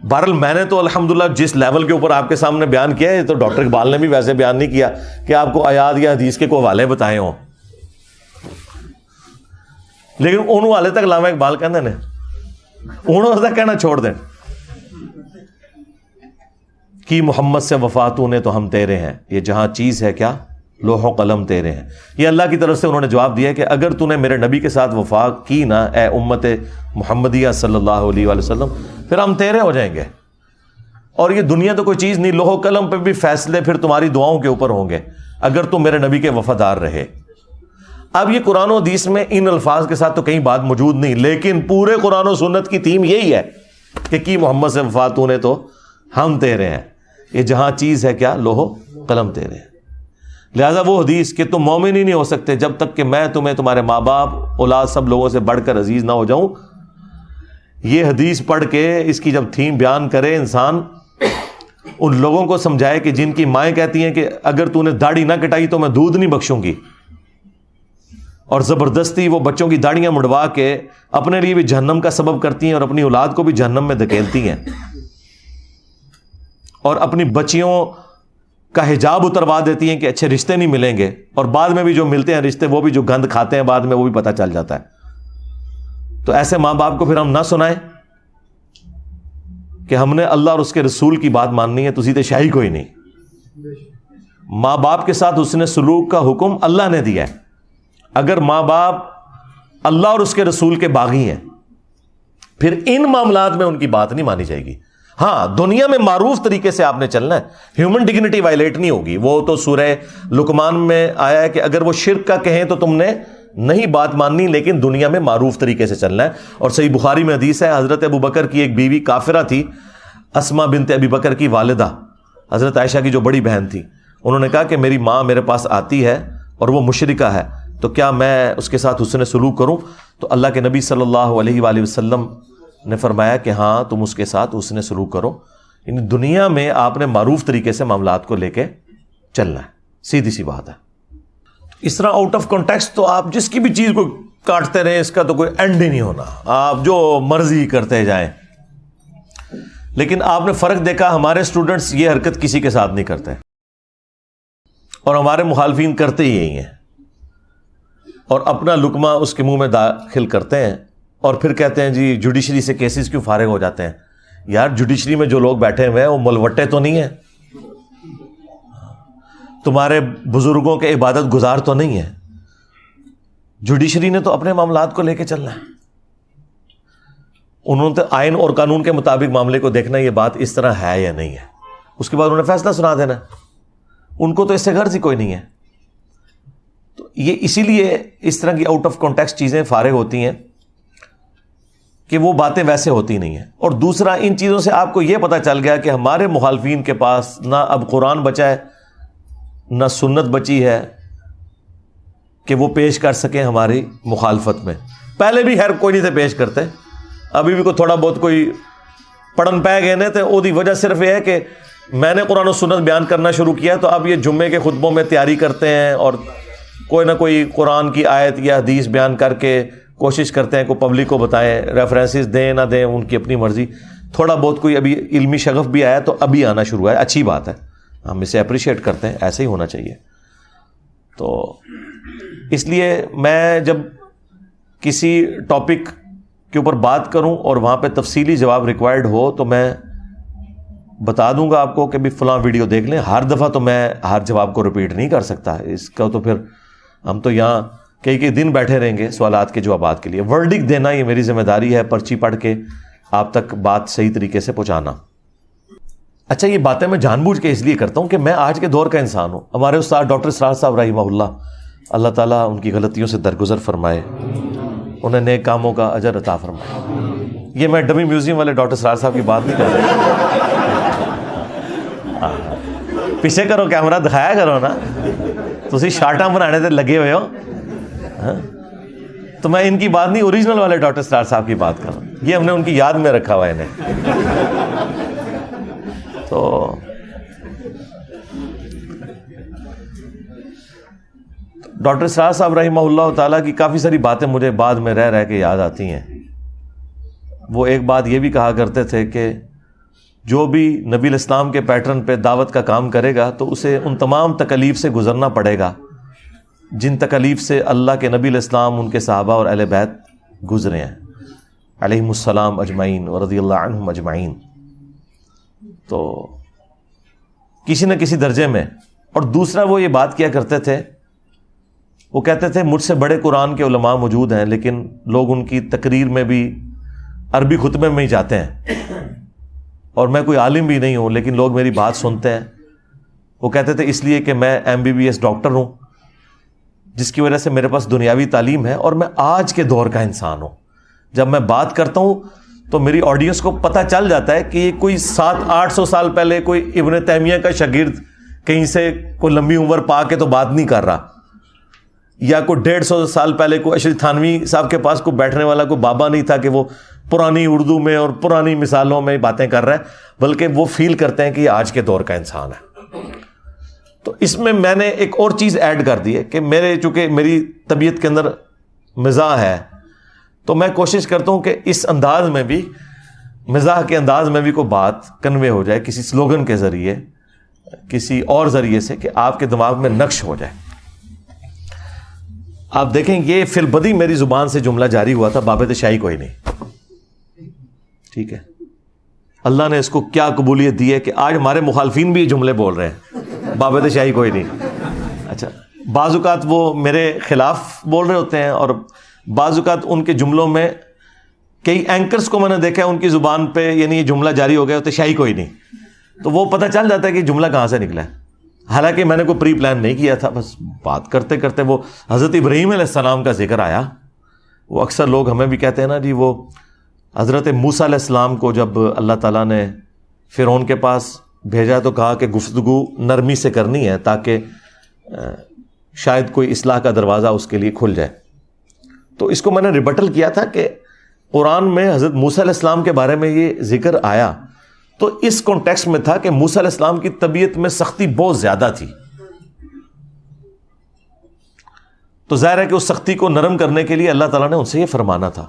بہرحال میں نے تو الحمدللہ جس لیول کے اوپر آپ کے سامنے بیان کیا ہے، تو ڈاکٹر اقبال نے بھی ویسے بیان نہیں کیا کہ آپ کو آیات یا حدیث کے کوئی حوالے بتائے ہوں. لیکن ان والے تک علامہ اقبال کہنے نے انہوں تک کہنا چھوڑ دیں. کی محمد سے وفاتوں نے تو ہم تیرے ہیں، یہ جہاں چیز ہے کیا لوح و قلم تیرے ہیں. یہ اللہ کی طرف سے انہوں نے جواب دیا کہ اگر تو نے میرے نبی کے ساتھ وفا کی نا اے امت محمدیہ صلی اللہ علیہ وآلہ وسلم، پھر ہم تیرے ہو جائیں گے. اور یہ دنیا تو کوئی چیز نہیں، لوح و قلم پہ بھی فیصلے پھر تمہاری دعاؤں کے اوپر ہوں گے اگر تم میرے نبی کے وفادار رہے. اب یہ قرآن و حدیث میں ان الفاظ کے ساتھ تو کہیں بات موجود نہیں، لیکن پورے قرآن و سنت کی تھیم یہی ہے کہ کی محمد سے وفاتوں نے تو ہم تیرے ہیں، یہ جہاں چیز ہے کیا لوح و قلم تیرے ہیں. لہذا وہ حدیث کہ تم مومن ہی نہیں ہو سکتے جب تک کہ میں تمہیں تمہارے ماں باپ، اولاد، سب لوگوں سے بڑھ کر عزیز نہ ہو جاؤں، یہ حدیث پڑھ کے اس کی جب تھیم بیان کرے انسان، ان لوگوں کو سمجھائے کہ جن کی مائیں کہتی ہیں کہ اگر تو نے داڑھی نہ کٹائی تو میں دودھ نہیں بخشوں گی، اور زبردستی وہ بچوں کی داڑیاں مڑوا کے اپنے لیے بھی جہنم کا سبب کرتی ہیں اور اپنی اولاد کو بھی جہنم میں دھکیلتی ہیں، اور اپنی بچیوں کا حجاب اتروا دیتی ہیں کہ اچھے رشتے نہیں ملیں گے، اور بعد میں بھی جو ملتے ہیں رشتے وہ بھی جو گند کھاتے ہیں بعد میں وہ بھی پتہ چل جاتا ہے۔ تو ایسے ماں باپ کو پھر ہم نہ سنائیں کہ ہم نے اللہ اور اس کے رسول کی بات ماننی ہے، تسی تے شاہی کوئی نہیں۔ ماں باپ کے ساتھ حسن سلوک کا حکم اللہ نے دیا ہے۔ اگر ماں باپ اللہ اور اس کے رسول کے باغی ہیں پھر ان معاملات میں ان کی بات نہیں مانی جائے گی۔ ہاں، دنیا میں معروف طریقے سے آپ نے چلنا ہے، ہیومن ڈگنیٹی وائلیٹ نہیں ہوگی۔ وہ تو سورہ لقمان میں آیا ہے کہ اگر وہ شرک کا کہیں تو تم نے نہیں بات ماننی، لیکن دنیا میں معروف طریقے سے چلنا ہے۔ اور صحیح بخاری میں حدیث ہے، حضرت ابو بکر کی ایک بیوی کافرہ تھی، اسما بنت ابی بکر کی والدہ، حضرت عائشہ کی جو بڑی بہن تھی، انہوں نے کہا کہ میری ماں میرے پاس آتی ہے اور وہ مشرکہ ہے، تو کیا میں اس کے ساتھ حسن سلوک کروں؟ تو اللہ کے نبی صلی اللہ علیہ وآلہ وسلم نے فرمایا کہ ہاں تم اس کے ساتھ حسن سلوک کرو۔ یعنی دنیا میں آپ نے معروف طریقے سے معاملات کو لے کے چلنا ہے، سیدھی سی بات ہے۔ اس طرح آؤٹ آف کانٹیکسٹ تو آپ جس کی بھی چیز کو کاٹتے رہیں، اس کا تو کوئی اینڈ ہی نہیں ہونا، آپ جو مرضی کرتے جائیں۔ لیکن آپ نے فرق دیکھا، ہمارے اسٹوڈنٹس یہ حرکت کسی کے ساتھ نہیں کرتے، اور ہمارے مخالفین کرتے ہی یہی ہیں، اور اپنا لقمہ اس کے منہ میں داخل کرتے ہیں، اور پھر کہتے ہیں جی جوڈیشری سے کیسز کیوں فارغ ہو جاتے ہیں۔ یار جوڈیشری میں جو لوگ بیٹھے ہوئے ہیں وہ ملوٹے تو نہیں ہیں، تمہارے بزرگوں کے عبادت گزار تو نہیں ہیں۔ جوڈیشری نے تو اپنے معاملات کو لے کے چلنا ہے، انہوں نے آئین اور قانون کے مطابق معاملے کو دیکھنا یہ بات اس طرح ہے یا نہیں ہے، اس کے بعد انہوں نے فیصلہ سنا دینا، ان کو تو اس سے غرض ہی کوئی نہیں ہے۔ تو یہ اسی لیے اس طرح کی آؤٹ آف کانٹیکسٹ چیزیں فارغ ہوتی ہیں کہ وہ باتیں ویسے ہوتی نہیں ہیں۔ اور دوسرا، ان چیزوں سے آپ کو یہ پتہ چل گیا کہ ہمارے مخالفین کے پاس نہ اب قرآن بچا ہے نہ سنت بچی ہے کہ وہ پیش کر سکیں ہماری مخالفت میں۔ پہلے بھی خیر کوئی نہیں تھے پیش کرتے، ابھی بھی کوئی تھوڑا بہت کوئی پڑھن پہ گئے تو وہ دی وجہ صرف یہ ہے کہ میں نے قرآن و سنت بیان کرنا شروع کیا، تو اب یہ جمعے کے خطبوں میں تیاری کرتے ہیں اور کوئی نہ کوئی قرآن کی آیت یا حدیث بیان کر کے کوشش کرتے ہیں کو پبلک کو بتائیں، ریفرنسز دیں نہ دیں ان کی اپنی مرضی۔ تھوڑا بہت کوئی ابھی علمی شغف بھی آیا تو ابھی آنا شروع ہے، اچھی بات ہے، ہم اسے اپریشیٹ کرتے ہیں، ایسے ہی ہونا چاہیے۔ تو اس لیے میں جب کسی ٹاپک کے اوپر بات کروں اور وہاں پہ تفصیلی جواب ریکوائرڈ ہو تو میں بتا دوں گا آپ کو کہ بھی فلاں ویڈیو دیکھ لیں۔ ہر دفعہ تو میں ہر جواب کو ریپیٹ نہیں کر سکتا، اس کا تو پھر ہم تو یہاں کئی دن بیٹھے رہیں گے سوالات کے جوابات کے لیے۔ ورڈک دینا یہ میری ذمہ داری ہے، پرچی پڑھ کے آپ تک بات صحیح طریقے سے پہنچانا۔ اچھا، یہ باتیں میں جان بوجھ کے اس لیے کرتا ہوں کہ میں آج کے دور کا انسان ہوں۔ ہمارے استاد ڈاکٹر اسرار صاحب رحمہ اللہ تعالیٰ ان کی غلطیوں سے درگزر فرمائے، انہیں نیک کاموں کا اجر عطا فرمائے۔ یہ میں ڈمی میوزیم والے ڈاکٹر اسرار صاحب کی بات نہیں کر رہا، پیچھے کرو کیمرہ دکھایا کرو نا، تسی شارٹاں بنانے تے لگے ہوئے ہو۔ تو میں ان کی بات نہیں، اوریجنل والے ڈاکٹر اسرار صاحب کی بات کر رہا ہوں، یہ ہم نے ان کی یاد میں رکھا ہوا ہے انہیں۔ تو ڈاکٹر اسرار صاحب رحمہ اللہ تعالیٰ کی کافی ساری باتیں مجھے بعد میں رہ رہ کے یاد آتی ہیں۔ وہ ایک بات یہ بھی کہا کرتے تھے کہ جو بھی نبی الاسلام کے پیٹرن پہ دعوت کا کام کرے گا تو اسے ان تمام تکالیف سے گزرنا پڑے گا جن تکالیف سے اللہ کے نبی الاسلام، ان کے صحابہ اور اہل بیت گزرے ہیں علیہم السلام اجمعین ورضی اللہ عنہم اجمعین۔ تو کسی نہ کسی درجے میں۔ اور دوسرا وہ یہ بات کیا کرتے تھے، وہ کہتے تھے مجھ سے بڑے قرآن کے علماء موجود ہیں لیکن لوگ ان کی تقریر میں بھی عربی خطبے میں ہی جاتے ہیں، اور میں کوئی عالم بھی نہیں ہوں لیکن لوگ میری بات سنتے ہیں۔ وہ کہتے تھے اس لیے کہ میں MBBS ڈاکٹر ہوں، جس کی وجہ سے میرے پاس دنیاوی تعلیم ہے، اور میں آج کے دور کا انسان ہوں۔ جب میں بات کرتا ہوں تو میری آڈینس کو پتہ چل جاتا ہے کہ یہ کوئی 700-800 سال پہلے کوئی ابن تیمیہ کا شاگرد کہیں سے کوئی لمبی عمر پا کے تو بات نہیں کر رہا، یا کوئی 150 سال پہلے کوئی اشرف تھانوی صاحب کے پاس کوئی بیٹھنے والا کوئی بابا نہیں تھا کہ وہ پرانی اردو میں اور پرانی مثالوں میں باتیں کر رہا ہے، بلکہ وہ فیل کرتے ہیں کہ یہ آج کے دور کا انسان ہے۔ تو اس میں نے ایک اور چیز ایڈ کر دی ہے کہ چونکہ میری طبیعت کے اندر مزاح ہے، تو میں کوشش کرتا ہوں کہ اس انداز میں بھی، مزاح کے انداز میں بھی کوئی بات کنوے ہو جائے کسی سلوگن کے ذریعے، کسی اور ذریعے سے، کہ آپ کے دماغ میں نقش ہو جائے۔ آپ دیکھیں یہ فی البدی میری زبان سے جملہ جاری ہوا تھا، بابت شاہی کوئی نہیں، ٹھیک ہے؟ اللہ نے اس کو کیا قبولیت دی ہے کہ آج ہمارے مخالفین بھی یہ جملے بول رہے ہیں، بابت شاہی کوئی نہیں۔ اچھا، بعض اوقات وہ میرے خلاف بول رہے ہوتے ہیں، اور بعض اوقات ان کے جملوں میں کئی اینکرز کو میں نے دیکھا ہے ان کی زبان پہ یعنی یہ جملہ جاری ہو گیا ہوتا ہے شاہی کوئی نہیں، تو وہ پتہ چل جاتا ہے کہ جملہ کہاں سے نکلا ہے۔ حالانکہ میں نے کوئی پری پلان نہیں کیا تھا، بس بات کرتے کرتے وہ حضرت ابراہیم علیہ السلام کا ذکر آیا۔ وہ اکثر لوگ ہمیں بھی کہتے ہیں نا جی، وہ حضرت موسیٰ علیہ السلام کو جب اللہ تعالیٰ نے فرعون کے پاس بھیجا تو کہا کہ گفتگو نرمی سے کرنی ہے تاکہ شاید کوئی اصلاح کا دروازہ اس کے لیے کھل جائے۔ تو اس کو میں نے ریبٹل کیا تھا کہ قرآن میں حضرت موسیٰ علیہ السلام کے بارے میں یہ ذکر آیا تو اس کانٹیکسٹ میں تھا کہ موسیٰ علیہ السلام کی طبیعت میں سختی بہت زیادہ تھی، تو ظاہر ہے کہ اس سختی کو نرم کرنے کے لیے اللہ تعالیٰ نے ان سے یہ فرمانا تھا۔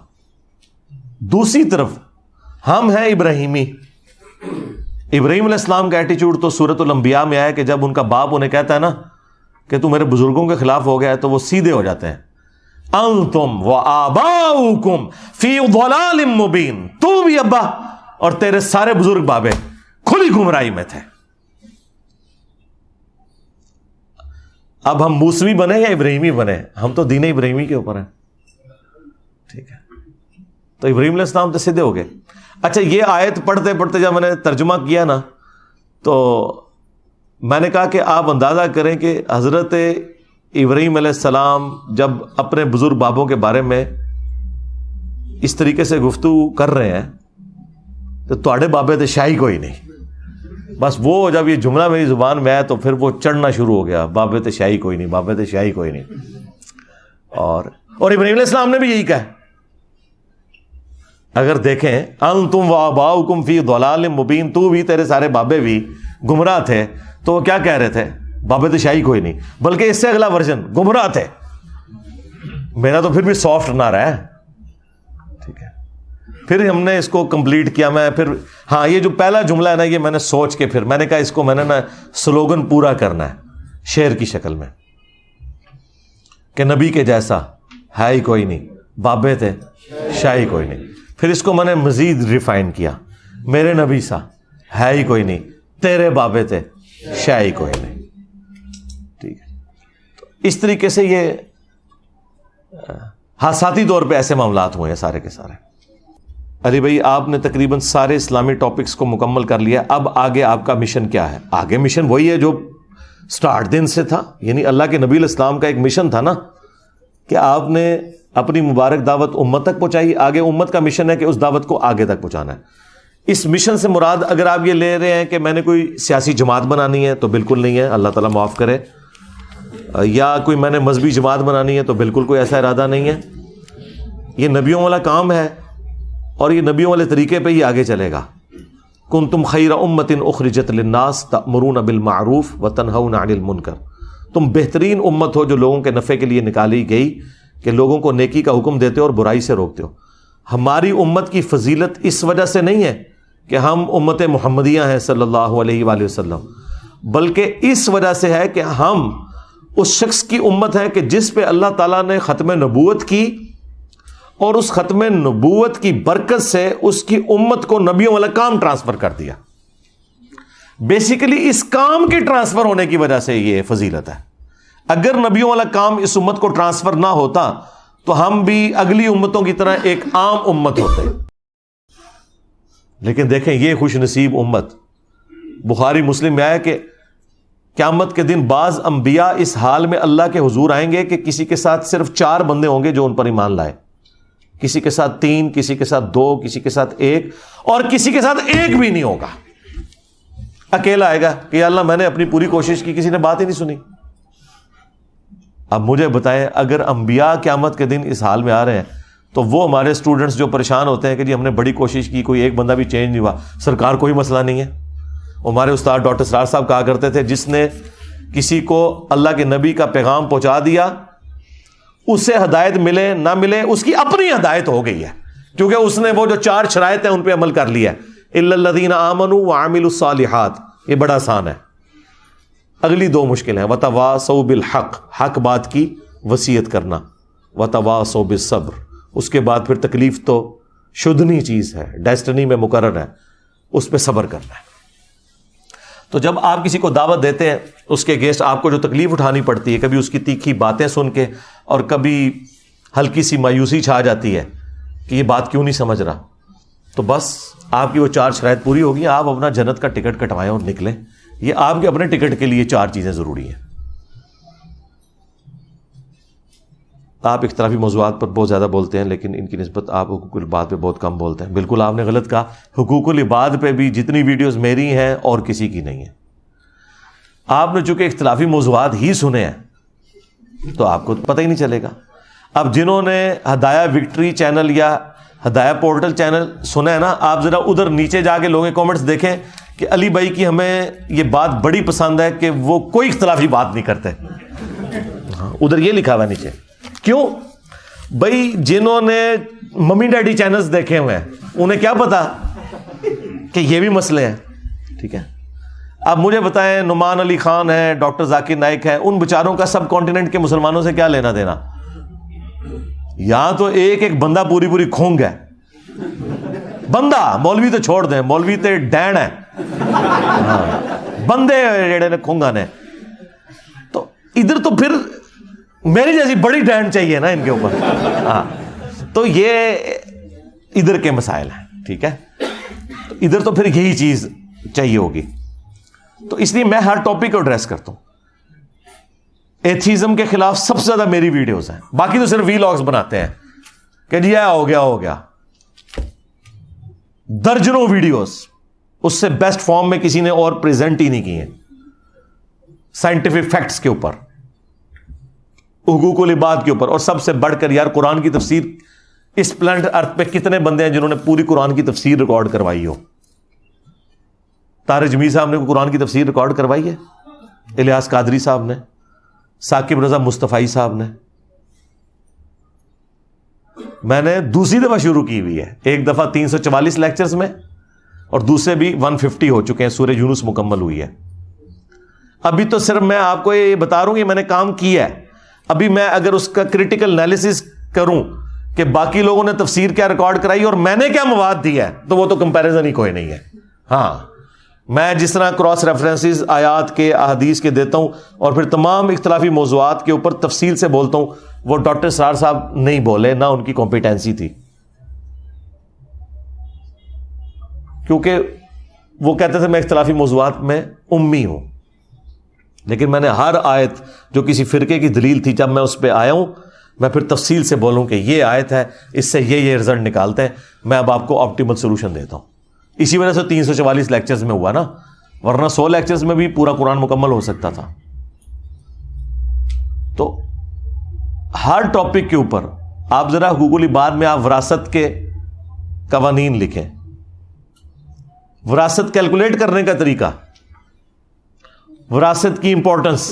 دوسری طرف ہم ہیں ابراہیمی، ابراہیم علیہ السلام کا ایٹیچیوڈ تو سورۃ الانبیاء میں آیا کہ جب ان کا باپ انہیں کہتا ہے نا کہ تو میرے بزرگوں کے خلاف ہو گیا ہے، تو وہ سیدھے ہو جاتے ہیں، انتم وآباؤکم فی ضلال مبین، تو بھی ابا اور تیرے سارے بزرگ بابے کھلی گمراہی میں تھے۔ اب ہم موسوی بنے یا ابراہیمی بنے، ہم تو دین ابراہیمی کے اوپر ہیں، ٹھیک ہے؟ تو ابراہیم علیہ السلام تو سیدھے ہو گئے۔ اچھا، یہ آیت پڑھتے پڑھتے جب میں نے ترجمہ کیا نا، تو میں نے کہا کہ آپ اندازہ کریں کہ حضرت ابراہیم علیہ السلام جب اپنے بزرگ بابوں کے بارے میں اس طریقے سے گفتگو کر رہے ہیں تو تواڈے بابے تے شاہی کوئی نہیں۔ بس وہ جب یہ جملہ میری زبان میں آیا تو پھر وہ چڑھنا شروع ہو گیا، بابے تے شاہی کوئی نہیں، بابے تے شاہی کوئی نہیں۔ اور ابراہیم علیہ السلام نے بھی یہی کہا۔ اگر دیکھیں انتم وآباؤکم فی ضلال مبین، تو بھی تیرے سارے بابے بھی گمراہ تھے، تو وہ کیا کہہ رہے تھے؟ بابے تو شاہی کوئی نہیں، بلکہ اس سے اگلا ورژن گمراہ تھے۔ میرا تو پھر بھی سافٹ نہ رہا ہے، ٹھیک ہے؟ پھر ہم نے اس کو کمپلیٹ کیا۔ میں پھر ہاں یہ جو پہلا جملہ ہے نا، یہ میں نے سوچ کے پھر میں نے کہا اس کو میں نے نا سلوگن پورا کرنا ہے شعر کی شکل میں، کہ نبی کے جیسا ہے ہی کوئی نہیں، بابے تھے شاہی کوئی نہیں۔ پھر اس کو میں نے مزید ریفائن کیا، میرے نبی سا ہے ہی کوئی نہیں، تیرے بابے تھے شاہی کوئی نہیں، ٹھیک ہے؟ تو اس طریقے سے یہ حادثاتی طور پہ ایسے معاملات ہوئے ہیں سارے کے سارے۔ علی بھائی، آپ نے تقریباً سارے اسلامی ٹاپکس کو مکمل کر لیا، اب آگے آپ کا مشن کیا ہے؟ آگے مشن وہی ہے جو سٹارٹ دن سے تھا، یعنی اللہ کے نبی علیہ السلام کا ایک مشن تھا نا کہ آپ نے اپنی مبارک دعوت امت تک پہنچائی، آگے امت کا مشن ہے کہ اس دعوت کو آگے تک پہنچانا ہے۔ اس مشن سے مراد اگر آپ یہ لے رہے ہیں کہ میں نے کوئی سیاسی جماعت بنانی ہے تو بالکل نہیں ہے، اللہ تعالیٰ معاف کرے، یا کوئی میں نے مذہبی جماعت بنانی ہے تو بالکل کوئی ایسا ارادہ نہیں ہے۔ یہ نبیوں والا کام ہے اور یہ نبیوں والے طریقے پہ ہی آگے چلے گا۔ کنتم خیر امۃ اخرجت للناس تأمرون بالمعروف وتنہون عن المنکر، تم بہترین امت ہو جو لوگوں کے نفع کے لیے نکالی گئی کہ لوگوں کو نیکی کا حکم دیتے ہو اور برائی سے روکتے ہو۔ ہماری امت کی فضیلت اس وجہ سے نہیں ہے کہ ہم امت محمدیہ ہیں صلی اللہ علیہ وآلہ وسلم، بلکہ اس وجہ سے ہے کہ ہم اس شخص کی امت ہے کہ جس پہ اللہ تعالیٰ نے ختم نبوت کی، اور اس ختم نبوت کی برکت سے اس کی امت کو نبیوں والا کام ٹرانسفر کر دیا۔ بیسیکلی اس کام کے ٹرانسفر ہونے کی وجہ سے یہ فضیلت ہے۔ اگر نبیوں والا کام اس امت کو ٹرانسفر نہ ہوتا تو ہم بھی اگلی امتوں کی طرح ایک عام امت ہوتے۔ لیکن دیکھیں یہ خوش نصیب امت، بخاری مسلم میں آیا کہ قیامت کے دن بعض انبیاء اس حال میں اللہ کے حضور آئیں گے کہ کسی کے ساتھ صرف 4 بندے ہوں گے جو ان پر ایمان لائے، کسی کے ساتھ 3، کسی کے ساتھ 2، کسی کے ساتھ 1، اور کسی کے ساتھ 1 بھی نہیں ہوگا، اکیلا آئے گا کہ یا اللہ میں نے اپنی پوری کوشش کی، کسی نے بات ہی نہیں سنی۔ اب مجھے بتائیں اگر انبیاء قیامت کے دن اس حال میں آ رہے ہیں تو وہ ہمارے اسٹوڈنٹس جو پریشان ہوتے ہیں کہ جی ہم نے بڑی کوشش کی, کوئی ایک بندہ بھی چینج نہیں ہوا. سرکار کوئی مسئلہ نہیں ہے. ہمارے استاد ڈاکٹر سراج صاحب کہا کرتے تھے جس نے کسی کو اللہ کے نبی کا پیغام پہنچا دیا, اسے ہدایت ملے نہ ملے اس کی اپنی ہدایت ہو گئی ہے, کیونکہ اس نے وہ جو 4 شرائط ہیں ان پہ عمل کر لیا ہے. الا الذین آمنوا وعملوا الصالحات, یہ بڑا آسان ہے. اگلی 2 مشکل ہیں, وتواصوا بالحق, حق بات کی وصیت کرنا, وتواصوا بالصبر, اس کے بعد پھر تکلیف تو شدنی چیز ہے, ڈیسٹنی میں مقرر ہے, اس پہ صبر کرنا ہے. تو جب آپ کسی کو دعوت دیتے ہیں, اس کے اگینسٹ آپ کو جو تکلیف اٹھانی پڑتی ہے, کبھی اس کی تیکھی باتیں سن کے اور کبھی ہلکی سی مایوسی چھا جاتی ہے کہ یہ بات کیوں نہیں سمجھ رہا, تو بس آپ کی وہ 4 شرائط پوری ہوگی, آپ اپنا جنت کا ٹکٹ کٹوائیں اور نکلیں. یہ آپ کے اپنے ٹکٹ کے لیے 4 چیزیں ضروری ہیں. آپ اختلافی موضوعات پر بہت زیادہ بولتے ہیں, لیکن ان کی نسبت آپ حقوق العباد پہ بہت کم بولتے ہیں. بالکل آپ نے غلط کہا. حقوق العباد پہ بھی جتنی ویڈیوز میری ہیں اور کسی کی نہیں ہیں. آپ نے چونکہ اختلافی موضوعات ہی سنے ہیں تو آپ کو پتہ ہی نہیں چلے گا. اب جنہوں نے ہدایہ وکٹری چینل یا ہدایہ پورٹل چینل سنا ہے نا, آپ ذرا ادھر نیچے جا کے لوگوں کے کامنٹس دیکھیں کہ علی بھائی کی ہمیں یہ بات بڑی پسند ہے کہ وہ کوئی اختلافی بات نہیں کرتے. ادھر یہ لکھا ہوا نیچے. کیوں بھائی؟ جنہوں نے ممی ڈیڈی چینلز دیکھے ہوئے ہیں انہیں کیا پتا کہ یہ بھی مسئلے ہیں. ٹھیک ہے, اب مجھے بتائیں, نعمان علی خان ہے, ڈاکٹر ذاکر نائک ہے, ان بیچاروں کا سب کانٹیننٹ کے مسلمانوں سے کیا لینا دینا؟ یہاں تو ایک بندہ پوری کھونگ ہے. بندہ, مولوی تو چھوڑ دیں, مولوی تو ڈین ہے, بندے جڑے نے کھونگا نے. تو ادھر تو پھر میری جیسی بڑی ڈین چاہیے نا ان کے اوپر. ہاں, تو یہ ادھر کے مسائل ہیں. ٹھیک ہے, تو ادھر تو پھر یہی چیز چاہیے ہوگی. تو اس لیے میں ہر ٹاپک کو ایڈریس کرتا ہوں. ایتھیزم کے خلاف سب سے زیادہ میری ویڈیوز ہیں, باقی تو صرف ویلاگز بناتے ہیں کہ جی ہو گیا. درجنوں ویڈیوز اس سے بیسٹ فارم میں کسی نے اور پریزنٹ ہی نہیں کی ہیں, سائنٹیفک فیکٹس کے اوپر, حقوق العباد کے اوپر. اور سب سے بڑھ کر یار قرآن کی تفسیر, اس پلانٹ ارتھ پہ کتنے بندے ہیں جنہوں نے پوری قرآن کی تفسیر ریکارڈ کروائی ہو؟ طارق جمیل صاحب نے قرآن کی تفسیر ریکارڈ کروائی ہے, الیاس قادری صاحب نے, ثاقب رضا مصطفی صاحب نے. میں نے دوسری دفعہ شروع کی ہوئی ہے, ایک دفعہ 344 لیکچرز میں اور دوسرے بھی 150 ہو چکے ہیں, سورہ یونس مکمل ہوئی ہے. ابھی تو صرف میں آپ کو یہ بتا رہا ہوں کہ میں نے کام کیا ہے. ابھی میں اگر اس کا کریٹیکل انالیسس کروں کہ باقی لوگوں نے تفسیر کیا ریکارڈ کرائی اور میں نے کیا مواد دیا ہے, تو وہ تو کمپیریزن ہی کوئی نہیں ہے. ہاں, میں جس طرح کراس ریفرنسز آیات کے, احادیث کے دیتا ہوں اور پھر تمام اختلافی موضوعات کے اوپر تفصیل سے بولتا ہوں, وہ ڈاکٹر سرار صاحب نہیں بولے, نہ ان کی کمپیٹنسی تھی, کیونکہ وہ کہتے تھے میں اختلافی موضوعات میں امی ہوں. لیکن میں نے ہر آیت جو کسی فرقے کی دلیل تھی, جب میں اس پہ آیا ہوں, میں پھر تفصیل سے بولوں کہ یہ آیت ہے, اس سے یہ رزلٹ نکالتے ہیں. میں اب آپ کو آپٹیمل سولوشن دیتا ہوں. اسی وجہ سے 344 لیکچرز میں ہوا نا, ورنہ 100 لیکچرز میں بھی پورا قرآن مکمل ہو سکتا تھا. تو ہر ٹاپک کے اوپر آپ ذرا حقوق العباد میں آپ وراثت کے قوانین لکھیں, وراثت کیلکولیٹ کرنے کا طریقہ, وراثت کی امپورٹنس,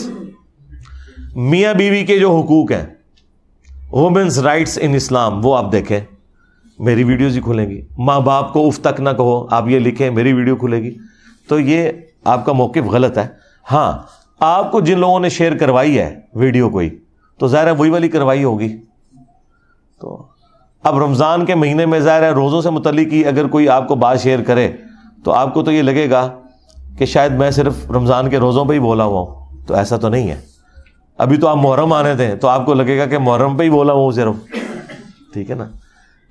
میاں بیوی کے جو حقوق ہیں, وومنز رائٹس ان اسلام, وہ آپ دیکھیں, میری ویڈیوز ہی کھلیں گی. ماں باپ کو اف تک نہ کہو, آپ یہ لکھیں, میری ویڈیو کھلے گی. تو یہ آپ کا موقف غلط ہے. ہاں, آپ کو جن لوگوں نے شیئر کروائی ہے ویڈیو کوئی, تو ظاہر ہے وہی والی کروائی ہوگی. تو اب رمضان کے مہینے میں ظاہر ہے روزوں سے متعلق ہی اگر کوئی آپ کو بات شیئر کرے تو آپ کو تو یہ لگے گا کہ شاید میں صرف رمضان کے روزوں پہ ہی بولا ہوا ہوں. تو ایسا تو نہیں ہے. ابھی تو آپ محرم آنے دیں تو آپ کو لگے گا کہ محرم پہ ہی بولا ہوا ہوں صرف. ٹھیک ہے نا.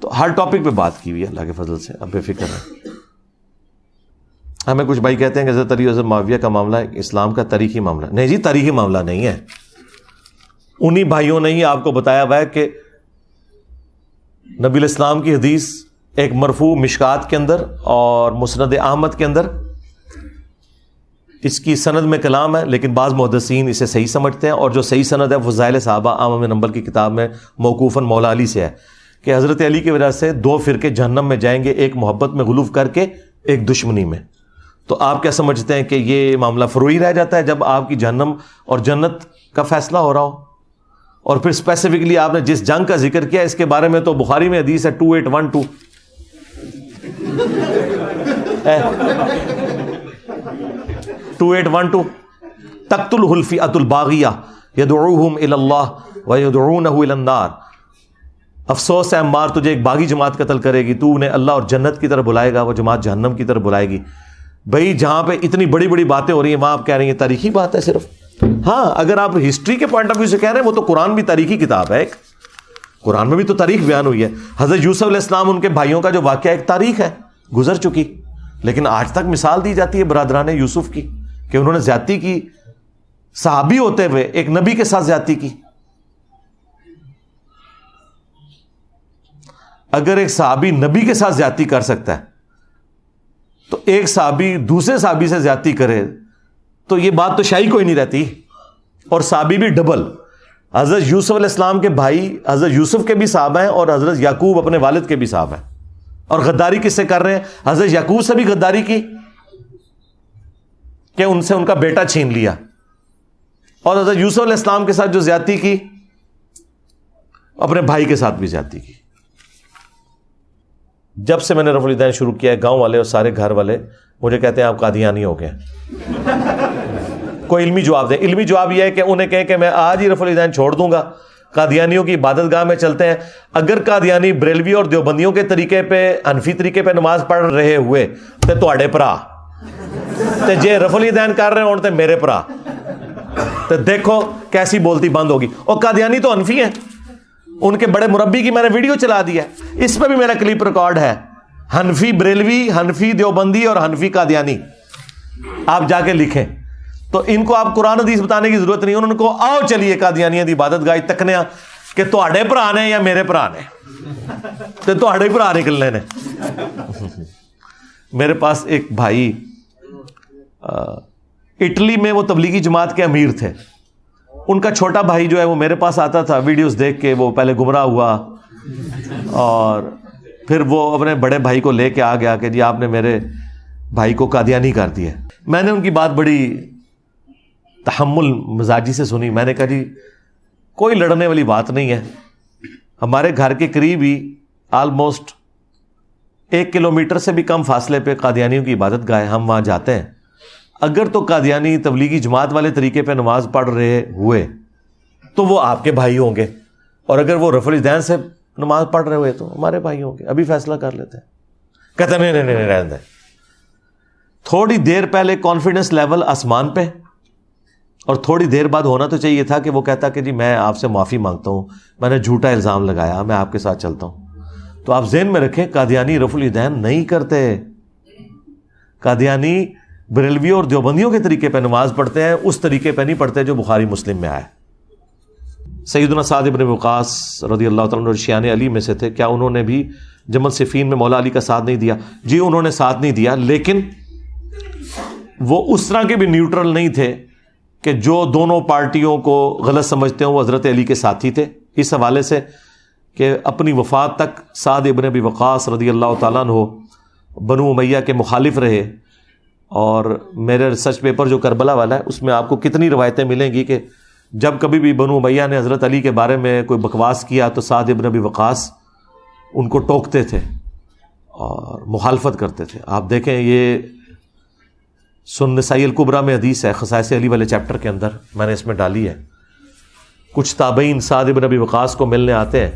تو ہر ٹاپک پہ بات کی ہوئی ہے اللہ کے فضل سے, اب بے فکر ہے. ہمیں کچھ بھائی کہتے ہیں کہ حضرت علی حضرت معاویہ کا معاملہ اسلام کا تاریخی معاملہ. نہیں جی, تاریخی معاملہ نہیں ہے. انہی بھائیوں نے ہی آپ کو بتایا ہوا ہے کہ نبی الاسلام کی حدیث ایک مرفوع مشکات کے اندر اور مسند احمد کے اندر, اس کی سند میں کلام ہے, لیکن بعض محدثین اسے صحیح سمجھتے ہیں, اور جو صحیح سند ہے فضائل صحابہ عام نمبر کی کتاب میں موقوفاً مولا علی سے ہے کہ حضرت علی کی وجہ سے 2 فرقے جہنم میں جائیں گے، ایک محبت میں غلوف کر کے، ایک دشمنی میں. تو آپ کیا سمجھتے ہیں کہ یہ معاملہ فروئی رہ جاتا ہے جب آپ کی جہنم اور جنت کا فیصلہ ہو رہا ہو؟ اور پھر اسپیسیفکلی آپ نے جس جنگ کا ذکر کیا اس کے بارے میں تو بخاری میں حدیث ہے 2812 2812 تقتلہ الفئۃ الباغیہ یدعوہم الی اللہ ویدعونہ الی النار. افسوس ہے عمار، تجھے ایک باغی جماعت قتل کرے گی، تو انہیں اللہ اور جنت کی طرف بلائے گا، وہ جماعت جہنم کی طرف بلائے گی. بھائی جہاں پہ اتنی بڑی بڑی باتیں ہو رہی ہیں وہاں آپ کہہ رہے ہیں تاریخی بات ہے صرف. ہاں اگر آپ ہسٹری کے پوائنٹ آف ویو سے کہہ رہے ہیں وہ تو قرآن بھی تاریخی کتاب ہے ایک، قرآن میں بھی تو تاریخ بیان ہوئی ہے. حضرت یوسف علیہ السلام ان کے بھائیوں کا جو واقعہ ایک تاریخ ہے گزر چکی، لیکن آج تک مثال دی جاتی ہے برادران یوسف کی کہ انہوں نے زیادتی کی، صحابی ہوتے ہوئے ایک نبی کے ساتھ زیادتی کی. اگر ایک صحابی نبی کے ساتھ زیادتی کر سکتا ہے تو ایک صحابی دوسرے صحابی سے زیادتی کرے تو یہ بات تو شاہی کوئی نہیں رہتی. اور صحابی بھی ڈبل، حضرت یوسف علیہ السلام کے بھائی حضرت یوسف کے بھی صحابہ ہیں اور حضرت یعقوب اپنے والد کے بھی صحابہ ہیں. اور غداری کس سے کر رہے ہیں؟ حضرت یعقوب سے بھی غداری کی کہ ان سے ان کا بیٹا چھین لیا، اور حضرت یوسف علیہ السلام کے ساتھ جو زیادتی کی اپنے بھائی کے ساتھ بھی زیادتی کی. جب سے میں نے رفع الیدین شروع کیا ہے گاؤں والے اور سارے گھر والے مجھے کہتے ہیں آپ قادیانی ہو گئے. کوئی علمی جواب دیں. علمی جواب یہ ہے کہ انہیں کہیں کہ میں آج ہی رفع الیدین چھوڑ دوں گا، قادیانیوں کی عبادت گاہ میں چلتے ہیں. اگر قادیانی بریلوی اور دیوبندیوں کے طریقے پہ حنفی طریقے پہ نماز پڑھ رہے ہوئے تے تواڈے پرا تے جے رفع الیدین کر رہے ہون تے میرے پرا، تے دیکھو کیسی بولتی بند ہوگی. اور قادیانی تو حنفی ہیں، ان کے بڑے مربی کی میں نے ویڈیو چلا دی ہے، اس پہ بھی میرا کلپ ریکارڈ ہے. حنفی بریلوی، حنفی دیوبندی اور حنفی قادیانی، آپ جا کے لکھیں. تو ان کو آپ قرآن حدیث بتانے کی ضرورت نہیں، انہوں کو آؤ چلیے قادیانیاں دی عبادت گاہ تکنے کہ تواڈے بھرا نے یا میرے بھرا نے، تے تواڈے بھرا نکلنے نے. میرے پاس ایک بھائی اٹلی میں وہ تبلیغی جماعت کے امیر تھے، ان کا چھوٹا بھائی جو ہے وہ میرے پاس آتا تھا، ویڈیوز دیکھ کے وہ پہلے گمراہ ہوا اور پھر وہ اپنے بڑے بھائی کو لے کے آ گیا کہ جی آپ نے میرے بھائی کو قادیانی کر دیا. میں نے ان کی بات بڑی تحمل مزاجی سے سنی. میں نے کہا جی کوئی لڑنے والی بات نہیں ہے، ہمارے گھر کے قریب ہی آلموسٹ 1 کلومیٹر سے بھی کم فاصلے پہ قادیانیوں کی عبادت گاہ ہے، ہم وہاں جاتے ہیں. اگر تو قادیانی تبلیغی جماعت والے طریقے پہ نماز پڑھ رہے ہوئے تو وہ آپ کے بھائی ہوں گے، اور اگر وہ رفع الیدین سے نماز پڑھ رہے ہوئے تو ہمارے بھائی ہوں گے. ابھی فیصلہ کر لیتے ہیں. کہتے ہیں نہیں رہنے دیں. تھوڑی دیر پہلے کانفیڈنس لیول آسمان پہ، اور تھوڑی دیر بعد ہونا تو چاہیے تھا کہ وہ کہتا کہ جی میں آپ سے معافی مانگتا ہوں، میں نے جھوٹا الزام لگایا، میں آپ کے ساتھ چلتا ہوں. تو آپ ذہن میں رکھیں قادیانی رفع الیدین نہیں کرتے، قادیانی بریلوی اور دیوبندیوں کے طریقے پہ نماز پڑھتے ہیں، اس طریقے پہ نہیں پڑھتے جو بخاری مسلم میں آیا. سیدنا سعد بن وقاص رضی اللہ تعالیٰ عنہ شیعان علی میں سے تھے. کیا انہوں نے بھی جمل صفین میں مولا علی کا ساتھ نہیں دیا؟ جی انہوں نے ساتھ نہیں دیا، لیکن وہ اس طرح کے بھی نیوٹرل نہیں تھے کہ جو دونوں پارٹیوں کو غلط سمجھتے ہیں. وہ حضرت علی کے ساتھی تھے اس حوالے سے کہ اپنی وفات تک سعد ابن ابی وقاص رضی اللہ تعالیٰ عنہ بنو امیہ کے مخالف رہے. اور میرے ریسرچ پیپر جو کربلا والا ہے اس میں آپ کو کتنی روایتیں ملیں گی کہ جب کبھی بھی بنو امیہ نے حضرت علی کے بارے میں کوئی بکواس کیا تو سعد ابن ابی وقاص ان کو ٹوکتے تھے اور مخالفت کرتے تھے. آپ دیکھیں یہ سنن نسائی الکبریٰ میں حدیث ہے خصائص علی والے چیپٹر کے اندر، میں نے اس میں ڈالی ہے. کچھ تابعین سعد ابن ابی وقاص کو ملنے آتے ہیں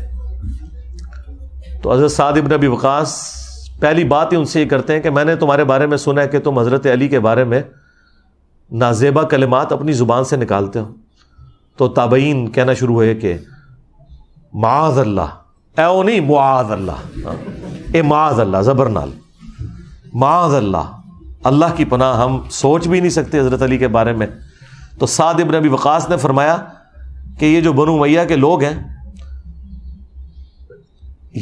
تو حضرت سعد ابن ابی وقاص پہلی بات ہی ان سے یہ کرتے ہیں کہ میں نے تمہارے بارے میں سنا ہے کہ تم حضرت علی کے بارے میں نازیبا کلمات اپنی زبان سے نکالتے ہو. تو تابعین کہنا شروع ہوئے کہ معاذ اللہ، او نہیں معاذ اللہ، اے معاذ اللہ زبر نال، معاذ اللہ، اللہ کی پناہ، ہم سوچ بھی نہیں سکتے حضرت علی کے بارے میں. تو سعد ابن ابی وقاص نے فرمایا کہ یہ جو بنو امیہ کے لوگ ہیں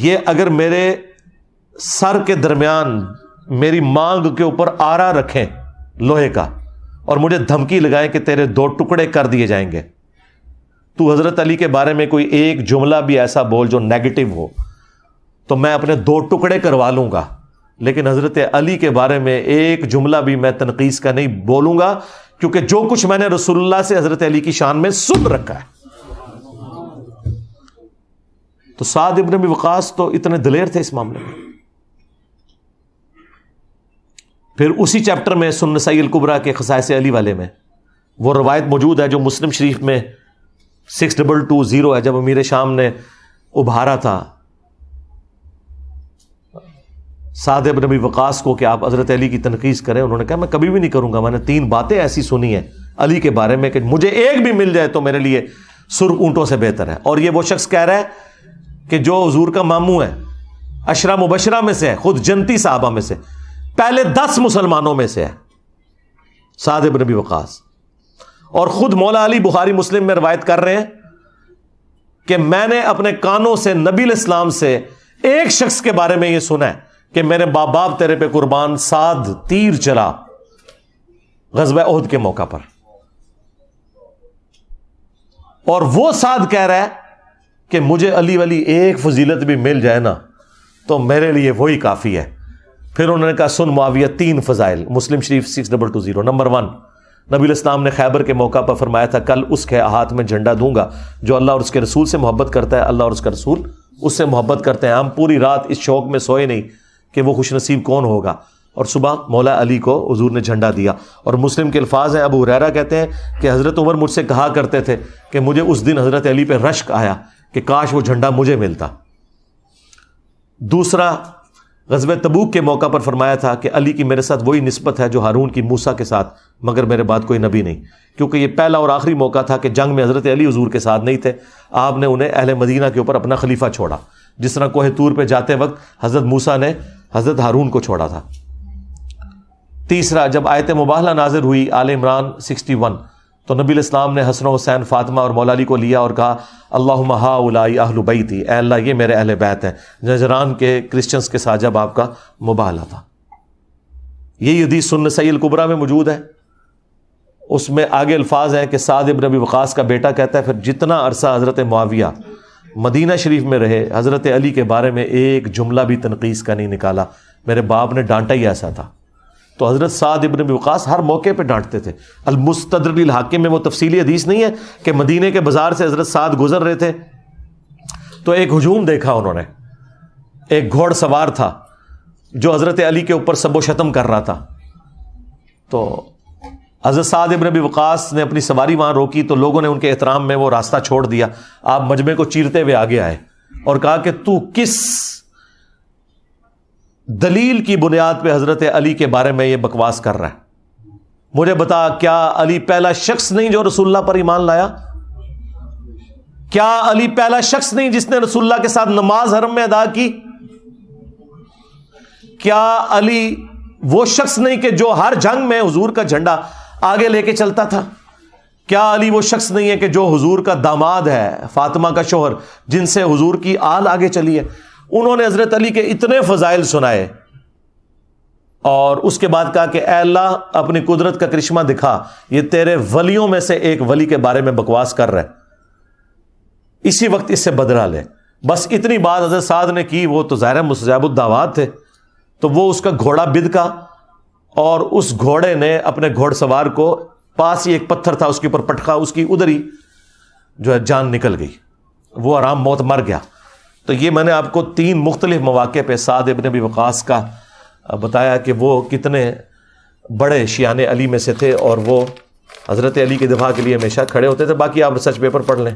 یہ اگر میرے سر کے درمیان میری مانگ کے اوپر آرا رکھیں لوہے کا اور مجھے دھمکی لگائیں کہ تیرے 2 ٹکڑے کر دیے جائیں گے، تو حضرت علی کے بارے میں کوئی ایک جملہ بھی ایسا بول جو نیگیٹو ہو تو میں اپنے 2 ٹکڑے کروا لوں گا، لیکن حضرت علی کے بارے میں ایک جملہ بھی میں تنقیص کا نہیں بولوں گا، کیونکہ جو کچھ میں نے رسول اللہ سے حضرت علی کی شان میں سن رکھا ہے۔ تو سعد ابن ابی وقاص تو اتنے دلیر تھے اس معاملے میں۔ پھر اسی چیپٹر میں سنن نسائی الکبریٰ کے خصائص علی والے میں وہ روایت موجود ہے جو مسلم شریف میں 6220 ہے، جب امیر شام نے ابھارا تھا سعد ابن ابی وقاص کو کہ آپ حضرت علی کی تنقیص کریں، انہوں نے کہا میں کبھی بھی نہیں کروں گا، میں نے 3 باتیں ایسی سنی ہیں علی کے بارے میں کہ مجھے ایک بھی مل جائے تو میرے لیے سرخ اونٹوں سے بہتر ہے۔ اور یہ وہ شخص کہہ رہا ہے کہ جو حضور کا ماموں ہے، عشرہ مبشرہ میں سے ہے، خود جنتی صحابہ میں سے، پہلے 10 مسلمانوں میں سے ہے سعد ابن ابی وقاص، اور خود مولا علی بخاری مسلم میں روایت کر رہے ہیں کہ میں نے اپنے کانوں سے نبی علیہ السلام سے ایک شخص کے بارے میں یہ سنا ہے کہ میرے باپ تیرے پہ قربان، سعد تیر چلا غزوہ احد کے موقع پر، اور وہ سعد کہہ رہا ہے کہ مجھے علی ولی ایک فضیلت بھی مل جائے نا تو میرے لیے وہی کافی ہے۔ پھر انہوں نے کہا سن معاویہ 3 فضائل، مسلم شریف 6220۔ نمبر 1، نبی علیہ السلام نے خیبر کے موقع پر فرمایا تھا کل اس کے ہاتھ میں جھنڈا دوں گا جو اللہ اور اس کے رسول سے محبت کرتا ہے، اللہ اور اس کا رسول اس سے محبت کرتے ہیں۔ ہم پوری رات اس شوق میں سوئے نہیں کہ وہ خوش نصیب کون ہوگا، اور صبح مولا علی کو حضور نے جھنڈا دیا۔ اور مسلم کے الفاظ ہیں، ابو ہریرہ کہتے ہیں کہ حضرت عمر مجھ سے کہا کرتے تھے کہ مجھے اس دن حضرت علی پہ رشک آیا کہ کاش وہ جھنڈا مجھے ملتا۔ دوسرا، غزوہ تبوک کے موقع پر فرمایا تھا کہ علی کی میرے ساتھ وہی نسبت ہے جو ہارون کی موسیٰ کے ساتھ، مگر میرے بعد کوئی نبی نہیں، کیونکہ یہ پہلا اور آخری موقع تھا کہ جنگ میں حضرت علی حضور کے ساتھ نہیں تھے، آپ نے انہیں اہل مدینہ کے اوپر اپنا خلیفہ چھوڑا، جس طرح کوہ طور پہ جاتے وقت حضرت موسیٰ نے حضرت ہارون کو چھوڑا تھا۔ تیسرا، جب آیت مباہلہ نازل ہوئی آل عمران 61، تو نبی علیہ السلام نے حسن و حسین، فاطمہ اور مولا علی کو لیا اور کہا اللہم ہؤلاء اہل بیتی، اے اللہ یہ میرے اہل بیت ہیں، نجران کے کرسچنز کے ساتھ جب آپ کا مباہلہ تھا۔ یہی حدیث سنن نسائی الکبریٰ میں موجود ہے، اس میں آگے الفاظ ہیں کہ سعد ابن ابی وقاص کا بیٹا کہتا ہے پھر جتنا عرصہ حضرت معاویہ مدینہ شریف میں رہے، حضرت علی کے بارے میں ایک جملہ بھی تنقیص کا نہیں نکالا، میرے باپ نے ڈانٹا ہی ایسا تھا۔ تو حضرت سعد ابن ابی وقاص ہر موقع پہ ڈانٹتے تھے۔ المستدرک للحاکم میں وہ تفصیلی حدیث نہیں ہے کہ مدینے کے بازار سے حضرت سعد گزر رہے تھے تو ایک ہجوم دیکھا انہوں نے، ایک گھوڑ سوار تھا جو حضرت علی کے اوپر سب و شتم کر رہا تھا، تو حضرت سعد ابن ابی وقاص نے اپنی سواری وہاں روکی تو لوگوں نے ان کے احترام میں وہ راستہ چھوڑ دیا۔ آپ مجمع کو چیرتے ہوئے آگے آئے اور کہا کہ تو کس دلیل کی بنیاد پہ حضرت علی کے بارے میں یہ بکواس کر رہا ہے؟ مجھے بتا، کیا علی پہلا شخص نہیں جو رسول اللہ پر ایمان لایا؟ کیا علی پہلا شخص نہیں جس نے رسول اللہ کے ساتھ نماز حرم میں ادا کی؟ کیا علی وہ شخص نہیں کہ جو ہر جنگ میں حضور کا جھنڈا آگے لے کے چلتا تھا؟ کیا علی وہ شخص نہیں ہے کہ جو حضور کا داماد ہے، فاطمہ کا شوہر، جن سے حضور کی آل آگے چلی ہے؟ انہوں نے حضرت علی کے اتنے فضائل سنائے اور اس کے بعد کہا کہ اے اللہ اپنی قدرت کا کرشمہ دکھا، یہ تیرے ولیوں میں سے ایک ولی کے بارے میں بکواس کر رہا ہے، اسی وقت اس سے بدلہ لے۔ بس اتنی بات حضرت سعد نے کی، وہ تو ظاہر مستجاب الدعوات تھے، تو وہ اس کا گھوڑا بدکا اور اس گھوڑے نے اپنے گھوڑ سوار کو، پاس ہی ایک پتھر تھا اس کے اوپر پٹخا، اس کی ادھر ہی جو ہے جان نکل گئی، وہ آرام موت مر گیا۔ تو یہ میں نے آپ کو 3 مختلف مواقع پہ سعد ابن ابی وقاص کا بتایا کہ وہ کتنے بڑے شیان علی میں سے تھے اور وہ حضرت علی کے دفاع کے لیے ہمیشہ کھڑے ہوتے تھے۔ باقی آپ ریسرچ پیپر پڑھ لیں۔